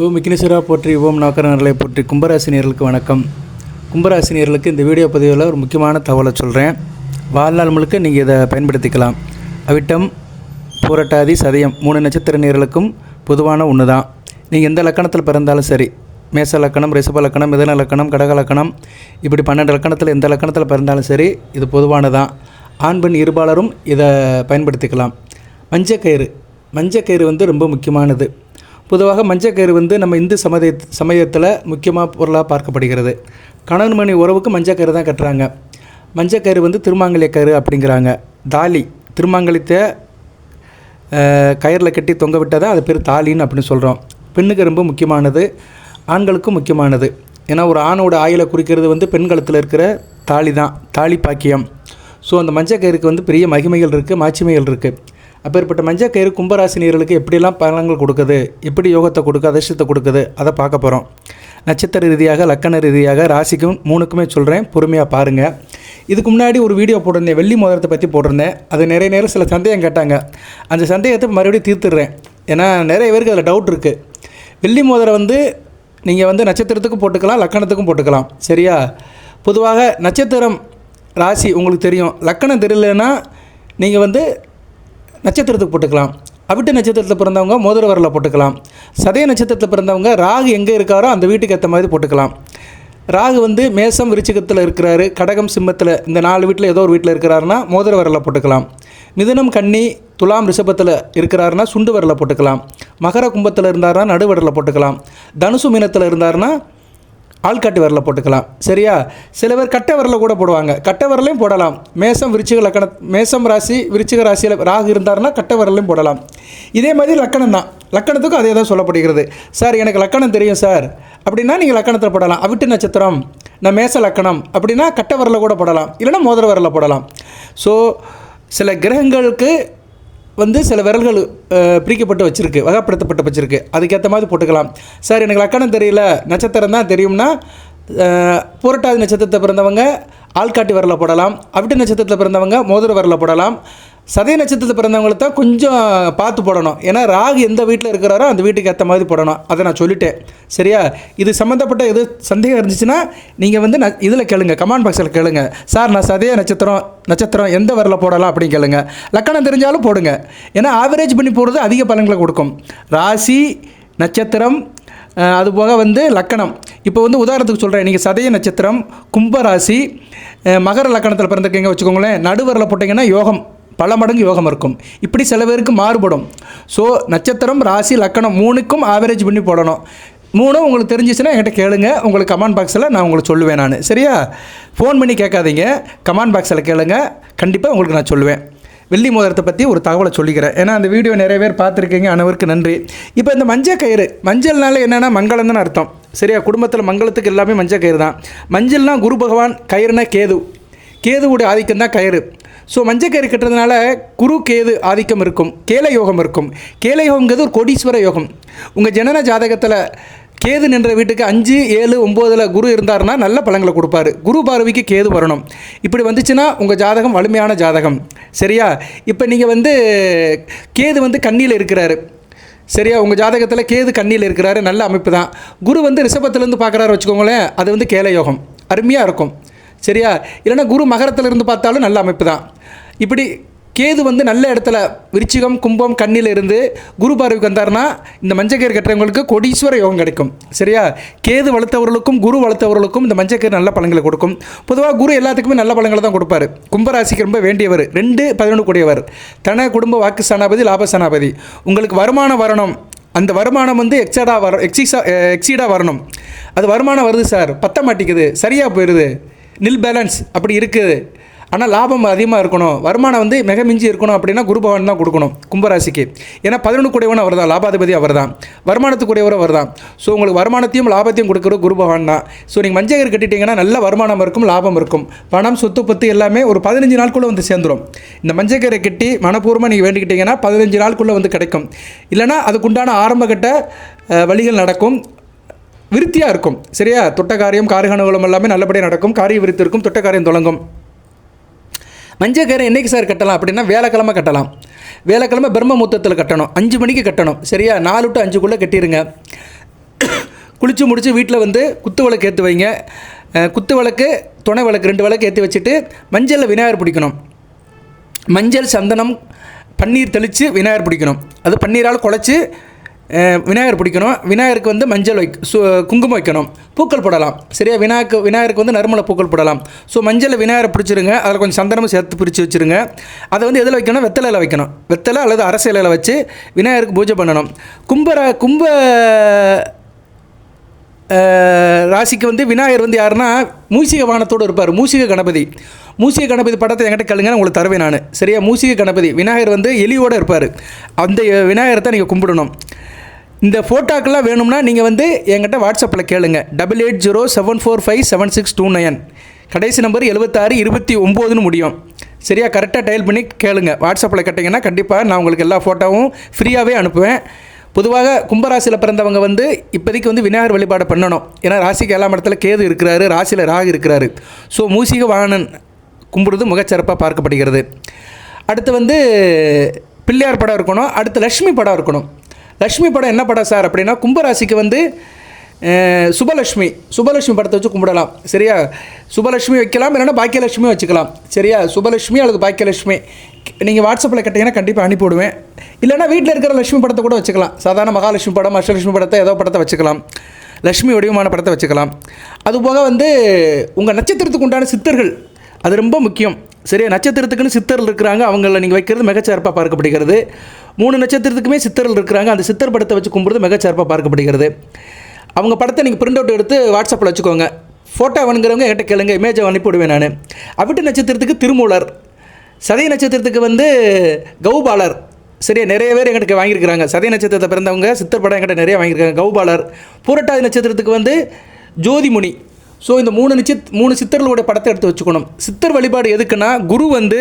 ஓம் விக்னேஸ்வரா போற்றி, ஓம் நவக்கரங்களை போற்றி. கும்பராசினியர்களுக்கு வணக்கம். கும்பராசினியர்களுக்கு இந்த வீடியோ பதிவில் ஒரு முக்கியமான தகவலை சொல்கிறேன். வாழ்நாள் முழுக்க நீங்கள் இதை பயன்படுத்திக்கலாம். அவிட்டம், பூரட்டாதி, சதயம் 3 நட்சத்திரனியர்களுக்கும் பொதுவான ஒன்று தான். நீங்கள் எந்த லக்கணத்தில் பிறந்தாலும் சரி, மேச லக்கணம், ரிஷப லக்கணம், மிதன லக்கணம், கடக லக்கணம், இப்படி 12 லக்கணத்தில் எந்த லக்கணத்தில் பிறந்தாலும் சரி, இது பொதுவானதான். ஆண் பெண் இருபாலரும் இதை பயன்படுத்திக்கலாம். மஞ்சக்கயிறு ரொம்ப முக்கியமானது. பொதுவாக மஞ்சக்கயிறு நம்ம இந்து சமயத்தில் முக்கியமாக பொருளாக பார்க்கப்படுகிறது. கணவன் மணி உறவுக்கு மஞ்சக்கயிறு தான் கட்டுறாங்க. மஞ்சக்கயிறு திருமாங்கல்ய கயிறு அப்படிங்கிறாங்க. தாலி, திருமாங்கல்யத்தை கயிறில் கட்டி தொங்க விட்டால் தான் அது பேர் தாலின்னு அப்படின்னு சொல்கிறோம். பெண்ணுக்கு ரொம்ப முக்கியமானது, ஆண்களுக்கும் முக்கியமானது. ஏன்னா ஒரு ஆணோட ஆயுளை குறிக்கிறது பெண் கழுத்தில் இருக்கிற தாலி தான், தாலி பாக்கியம். ஸோ அந்த மஞ்சக்கயிறுக்கு பெரிய மகிமைகள் இருக்குது, மாட்சிமைகள் இருக்குது. அப்பேற்பட்ட மஞ்சக்கயிறு கும்பராசினியர்களுக்கு எப்படிலாம் பலன்கள் கொடுக்குது, எப்படி யோகத்தை கொடுக்குது, அதிர்ஷ்டத்தை கொடுக்குது, அதை பார்க்க போகிறோம். நட்சத்திர ரீதியாக, லக்கண ரீதியாக, ராசிக்கும் 3க்குமே சொல்கிறேன், பொறுமையாக பாருங்கள். இதுக்கு முன்னாடி ஒரு வீடியோ போட்டிருந்தேன், வெள்ளி மோதிரத்தை பற்றி போட்டிருந்தேன். அது நிறைய நேரம் சில சந்தேகம் கேட்டாங்க. அந்த சந்தேகத்தை மறுபடியும் தீர்த்துடுறேன். ஏன்னா நிறைய பேருக்கு அதில் டவுட் இருக்குது. வெள்ளி மோதிரம் நீங்கள் நட்சத்திரத்துக்கும் போட்டுக்கலாம், லக்கணத்துக்கும் போட்டுக்கலாம். சரியா? பொதுவாக நட்சத்திரம் ராசி உங்களுக்கு தெரியும், லக்கணம் தெரியலன்னா நீங்கள் நட்சத்திரத்துக்கு போட்டுக்கலாம். அவிட்ட நட்சத்திரத்தில் பிறந்தவங்க மோதிர விரலில் போட்டுக்கலாம். சதய நட்சத்திரத்தில் பிறந்தவங்க ராகு எங்கே இருக்காரோ அந்த வீட்டுக்கு ஏற்ற மாதிரி போட்டுக்கலாம். ராகு மேசம் விருச்சிகத்தில் இருக்கிறாரு, கடகம் சிம்மத்தில், இந்த 4 வீட்டில் ஏதோ ஒரு வீட்டில் இருக்கிறாருன்னா மோதிர விரலில் போட்டுக்கலாம். மிதுனம் கன்னி துலாம் ரிஷபத்தில் இருக்கிறாருன்னா சுண்டு விரலில் போட்டுக்கலாம். மகர கும்பத்தில் இருந்தாருன்னா நடு விரலில் போட்டுக்கலாம். தனுசு மீனத்தில் இருந்தாருன்னா ஆள்காட்டு விரலில் போட்டுக்கலாம். சரியா? சில பேர் கட்டை விரலில் கூட போடுவாங்க. கட்டை விரலையும் போடலாம். மேசம் ராசி விருச்சிக ராசியில் ராகு இருந்தாருன்னா கட்டை விரலையும் போடலாம். இதே மாதிரி லக்கணம் தான், லக்கணத்துக்கும் அதே தான் சொல்லப்படுகிறது. சார் எனக்கு லக்கணம் தெரியும் சார் அப்படின்னா நீங்கள் லக்கணத்தில் போடலாம். அவிட்டு நட்சத்திரம், நான் மேச லக்கணம் அப்படின்னா கட்டை விரலில் கூட போடலாம், இல்லைன்னா மோதிர விரலில் போடலாம். ஸோ சில கிரகங்களுக்கு சில விரல்கள் பிரிக்கப்பட்டு வச்சுருக்கு, வகைப்படுத்தப்பட்டு வச்சுருக்கு, அதுக்கேற்ற மாதிரி போட்டுக்கலாம். சார் எனக்கு லக்கணம் தெரியல, நட்சத்திரம் தான் தெரியும்னா பூரட்டாதி நட்சத்திரத்தை பிறந்தவங்க ஆள்காட்டி விரலில் போடலாம். அவிட்ட நட்சத்திரத்தில் பிறந்தவங்க மோதிர விரலில் போடலாம். சதய நட்சத்திரத்தில் பிறந்தவங்களுக்கு தான் கொஞ்சம் பார்த்து போடணும். ஏன்னா ராகு எந்த வீட்டில் இருக்கிறாரோ அந்த வீட்டுக்கு ஏற்ற மாதிரி போடணும். அதை நான் சொல்லிட்டேன். சரியா? இது சம்மந்தப்பட்ட எது சந்தேகம் இருந்துச்சுன்னா நீங்கள் இதில் கேளுங்க, கமெண்ட் பாக்ஸில் கேளுங்க. சார் நான் சதய நட்சத்திரம் எந்த விரலில் போடலாம் அப்படின்னு கேளுங்க. லக்கணம் தெரிஞ்சாலும் போடுங்க. ஏன்னா ஆவரேஜ் பண்ணி போடுறது அதிக பலன்களை கொடுக்கும். ராசி, நட்சத்திரம், அதுபோக லக்கணம். இப்போ உதாரணத்துக்கு சொல்கிறேன், நீங்கள் சதய நட்சத்திரம், கும்பராசி, மகர லக்கணத்தில் பிறந்திருக்கீங்க வச்சுக்கோங்களேன். நடுவரில் போட்டிங்கன்னா யோகம், பல மடங்கு யோகம் இருக்கும். இப்படி சில பேருக்கு மாறுபடும். ஸோ நட்சத்திரம், ராசி, லக்கணம் 3க்கும் ஆவரேஜ் பண்ணி போடணும். 3 உங்களுக்கு தெரிஞ்சிச்சுன்னா என்கிட்ட கேளுங்க, உங்களுக்கு கமெண்ட் பாக்ஸில் நான் உங்களுக்கு சொல்லுவேன் நான். சரியா? ஃபோன் பண்ணி கேட்காதீங்க, கமெண்ட் பாக்ஸில் கேளுங்க, கண்டிப்பாக உங்களுக்கு நான் சொல்லுவேன். வெள்ளி மோதிரத்தை பற்றி ஒரு தகவலை சொல்லிக்கிறேன். ஏன்னா அந்த வீடியோ நிறைய பேர் பார்த்துருக்கீங்க, அனைவருக்கு நன்றி. இப்போ இந்த மஞ்சக்கயிறு, மஞ்சள்னால என்னென்னா மங்களம் தான் அர்த்தம். சரியா? குடும்பத்தில் மங்களத்துக்கு எல்லாமே மஞ்சக்கயிறு தான். மஞ்சள்னால் குரு பகவான், கயிறுனா கேதுவுடைய ஆதிக்கம் தான் கயிறு. ஸோ மஞ்சக்கயிறு கட்டுறதுனால குரு கேது ஆதிக்கம் இருக்கும், கேல யோகம் இருக்கும். கேல யோகங்கிறது ஒரு கோடீஸ்வர யோகம். உங்கள் ஜனன ஜாதகத்தில் கேது நின்ற வீட்டுக்கு 5, 7, 9 குரு இருந்தாருன்னா நல்ல பலன்களை கொடுப்பாரு. குரு பார்வைக்கு கேது வரணும். இப்படி வந்துச்சுன்னா உங்கள் ஜாதகம் வலிமையான ஜாதகம். சரியா? இப்போ நீங்கள் கேது கன்னியில் இருக்கிறாரு. சரியா? உங்கள் ஜாதகத்தில் கேது கன்னியில் இருக்கிறாரு, நல்ல அமைப்பு தான். குரு ரிஷபத்திலேருந்து பார்க்குறாரு வச்சுக்கோங்களேன், அது கேல யோகம், அருமையாக இருக்கும். சரியா? இல்லைனா குரு மகரத்தில் இருந்து பார்த்தாலும் நல்ல அமைப்பு தான். இப்படி கேது நல்ல இடத்துல விருச்சிகம், கும்பம், கண்ணியில் இருந்து குரு பார்வைக்கு வந்தார்னா இந்த மஞ்சக்கயிறு கட்டுறவங்களுக்கு கோடீஸ்வர யோகம் கிடைக்கும். சரியா? கேது வளர்த்தவர்களுக்கும் குரு வளர்த்தவர்களுக்கும் இந்த மஞ்சக்கயிறு நல்ல பலன்களை கொடுக்கும். பொதுவாக குரு எல்லாத்துக்குமே நல்ல பலன்களை தான் கொடுப்பார். கும்பராசிக்கு ரொம்ப வேண்டியவர். 2, 11 கூடியவர். தன குடும்ப வாக்கு சனாபதி, லாப சனாபதி. உங்களுக்கு வருமானம் வரணும், அந்த வருமானம் எக்ஸீடாக வரணும். அது வருமானம் வருது சார், பத்த மாட்டேங்குது, சரியாக போயிடுது, நில் பேலன்ஸ் அப்படி இருக்குது, ஆனால் லாபம் அதிகமாக இருக்கணும், வருமானம் மிக மிஞ்சி இருக்கணும் அப்படின்னா குரு பகவான் தான் கொடுக்கணும் கும்பராசிக்கு. ஏன்னா 11 கூடியவன் அவர் தான், லாபாதிபதி அவர் தான், வருமானத்துக்குடையவர் அவர் தான். ஸோ உங்களுக்கு வருமானத்தையும் லாபத்தையும் கொடுக்குற குரு பகவான் தான். ஸோ நீங்கள் மஞ்சக்கயிறு கட்டிட்டீங்கன்னா நல்ல வருமானம் இருக்கும், லாபம் இருக்கும். பணம், சொத்து, பத்து எல்லாமே ஒரு 15 நாளுக்குள்ளே சேர்ந்துடும். இந்த மஞ்சக்கயிறை கட்டி மனப்பூர்வமாக நீங்கள் வேண்டிக்கிட்டீங்கன்னா 15 நாளுக்குள்ளே கிடைக்கும். இல்லைனா அதுக்குண்டான ஆரம்பகட்ட வழிகள் நடக்கும், விருத்தியாக இருக்கும். சரியா? தொட்ட காரியம், காரியகனுகூலம் எல்லாமே நல்லபடியாக நடக்கும், காரிய விருத்தி இருக்கும், தொட்ட காரியம் தொடங்கும். மஞ்சக்கயிறு என்றைக்கு சார் கட்டலாம் அப்படின்னா வேலைக்கிழமை கட்டலாம். வேலைக்கிழமை பிரம்ம முகூர்த்தத்தில் கட்டணும், 5 மணிக்கு கட்டணும். சரியா? 4 to 5க்குள்ளே கட்டிடுங்க. குளித்து முடித்து வீட்டில் வந்து குத்து விளக்கு ஏற்றி வைங்க. குத்து விளக்கு, துணை விளக்கு 2 விளக்கு ஏற்றி வச்சுட்டு மஞ்சளில் விநாயகர் பிடிக்கணும். மஞ்சள், சந்தனம், பன்னீர் தெளித்து விநாயகர் பிடிக்கணும். அது பன்னீரால் குழச்சி விநாயகர் பிடிக்கணும். விநாயகருக்கு வந்து மஞ்சள் குங்குமம் வைக்கணும். பூக்கள் போடலாம். சரியா? விநாயகருக்கு வந்து நறுமண பூக்கள் போடலாம். ஸோ மஞ்சளில் விநாயகரை பிடிச்சிருங்க. அதில் கொஞ்சம் சந்தனமும் சேர்த்து பிரித்து வச்சுருங்க. அதை வந்து எதில் வைக்கணும்? வெத்தலையில் வைக்கணும். வெத்தலை அல்லது அரச இலையில் வச்சு விநாயகருக்கு பூஜை பண்ணணும். கும்ப ராசிக்கு வந்து விநாயகர் வந்து யாருன்னா மூசிக வாகனத்தோடு இருப்பார். மூசிக கணபதி படத்தை என்கிட்ட கேளுங்க, உங்களுக்கு தருவேன் நான். சரியா? மூசிக கணபதி விநாயகர் வந்து எலியோடு இருப்பார். அந்த விநாயகரை தான் நீங்கள் கும்பிடணும். இந்த ஃபோட்டோக்கெல்லாம் வேணும்னா நீங்கள் வந்து என்கிட்ட வாட்ஸ்அப்பில் கேளுங்க. 8807457629. கடைசி நம்பர் 7629 முடியும். சரியா? கரெக்டாக டயல் பண்ணி கேளுங்க. வாட்ஸ்அப்பில் கேட்டிங்கன்னா கண்டிப்பாக நான் உங்களுக்கு எல்லா ஃபோட்டோவும் ஃப்ரீயாகவே அனுப்புவேன். பொதுவாக கும்பராசியில் பிறந்தவங்க வந்து இப்போதைக்கு வந்து விநாயகர் வழிபாடு பண்ணணும். ஏன்னா ராசிக்கு 7ஆம் இடத்துல கேது இருக்கிறாரு, ராசியில் ராகு இருக்கிறாரு. ஸோ மூசிக வாகனன் கும்பிடுறது மிகச்சிறப்பாக பார்க்கப்படுகிறது. அடுத்து வந்து பிள்ளையார் படம் இருக்கணும். அடுத்து லக்ஷ்மி படம் இருக்கணும். லக்ஷ்மி படம் என்ன படம் சார் அப்படின்னா, கும்பராசிக்கு வந்து சுபலக்ஷ்மி படத்தை வச்சு கும்பிடலாம். சரியா? சுபலக்ஷ்மி வைக்கலாம், இல்லைன்னா பாக்கியலட்சுமி வச்சுக்கலாம். சரியா? சுபலக்ஷ்மி அல்லது பாக்கியலட்சுமி நீங்கள் வாட்ஸ்அப்பில் கேட்டிங்கன்னா கண்டிப்பாக அனுப்பிவிடுவேன். இல்லைனா வீட்டில் இருக்கிற லட்சுமி படத்தை கூட வச்சுக்கலாம். சாதாரண மகாலட்சுமி படம், அஷ்டலட்சுமி படத்தை, ஏதோ படத்தை வச்சுக்கலாம். லட்சுமி வடிவமான படத்தை வச்சுக்கலாம். அதுபோக வந்து உங்கள் நட்சத்திரத்துக்கு உண்டான சித்தர்கள், அது ரொம்ப முக்கியம். சரியா? நட்சத்திரத்துக்குன்னு சித்தர்கள் இருக்கிறாங்க. அவங்கள நீங்கள் வைக்கிறது மிகச்சிறப்பாக பார்க்கப்படுகிறது. 3 நட்சத்திரத்துக்குமே சித்தர்கள் இருக்கிறாங்க. அந்த சித்தர் படத்தை வச்சு கும்பிடுறது மிகச்சிறப்பாக பார்க்கப்படுகிறது. அவங்க படத்தை நீங்கள் பிரிண்ட் அவுட் எடுத்து வாட்ஸ்அப்பில் வச்சுக்கோங்க. ஃபோட்டோ வேணுங்கிறவங்க என்கிட்ட கேளுங்க, இமேஜை அனுப்பிவிடுவேன் நான். அவிட்ட நட்சத்திரத்துக்கு திருமூலர், சதய நட்சத்திரத்துக்கு வந்து கௌபாலர். சரியா? நிறைய பேர் என்கிட்ட வாங்கியிருக்கிறாங்க. சதய நட்சத்திரத்தை பிறந்தவங்க சித்தர் படம் என்கிட்ட நிறைய வாங்கியிருக்காங்க. கௌபாலர். பூரட்டாதி நட்சத்திரத்துக்கு வந்து ஜோதிமுனி. ஸோ இந்த 3 சித்தர்களுடைய படத்தை எடுத்து வச்சுக்கணும். சித்தர் வழிபாடு எதுக்குன்னா, குரு வந்து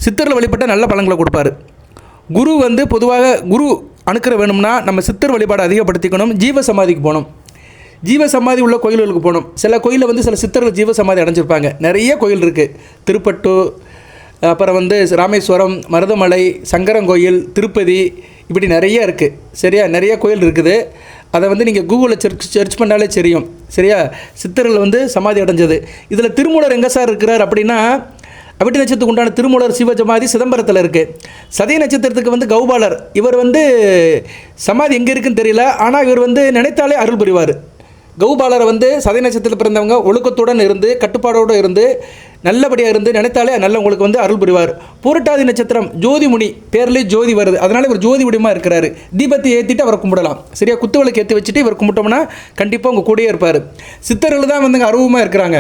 சித்தர்கள் வழிபட்ட நல்ல பலன்களை கொடுப்பாரு. குரு வந்து பொதுவாக குரு அணுக்கிற வேணும்னா நம்ம சித்தர் வழிபாடு அதிகப்படுத்திக்கணும். ஜீவசமாதிக்கு போகணும். ஜீவசமாதி உள்ள கோயில்களுக்கு போகணும். சில கோயிலில் வந்து சில சித்தர்கள் ஜீவசமாதி அடைஞ்சிருப்பாங்க. நிறைய கோயில் இருக்குது. திருப்பட்டூர், அப்புறம் வந்து ராமேஸ்வரம், மருதமலை, சங்கரங்கோயில், திருப்பதி, இப்படி நிறைய இருக்குது. சரியா? நிறைய கோயில் இருக்குது. அதை வந்து நீங்கள் கூகுளில் சர்ச் பண்ணாலே தெரியும். சரியா? சித்தர்கள் வந்து சமாதி அடைஞ்சது. இதில் திருமூலர் எங்கே சார் இருக்கிறார் அப்படின்னா, அவிட்ட நட்சத்திரத்துக்கு உண்டான திருமூலர் சிவஜமாதி சிதம்பரத்தில் இருக்குது. சதய நட்சத்திரத்துக்கு வந்து கௌபாலர். இவர் வந்து சமாதி எங்கே இருக்குன்னு தெரியல, ஆனால் இவர் வந்து நினைத்தாலே அருள் புரிவார். கௌபாலரை வந்து சதய நட்சத்திரத்தில் பிறந்தவங்க ஒழுக்கத்துடன் இருந்து, கட்டுப்பாடோடு இருந்து, நல்லபடியாக இருந்து நினைத்தாலே நல்ல உங்களுக்கு வந்து அருள் புரிவார். பூரட்டாதி நட்சத்திரம் ஜோதிமுனி, பேர்லேயே ஜோதி வருது, அதனால் இவர் ஜோதி வடிவமாக இருக்கிறாரு. தீபத்தை ஏற்றிட்டு அவரை கும்பிடலாம். சரியா? குத்துவிளக்கு ஏற்றி வச்சுட்டு இவர் கும்பிட்டோம்னா கண்டிப்பாக உங்கள் கூடயே இருப்பார். சித்தர்கள் தான் வந்து அருவமாக இருக்கிறாங்க.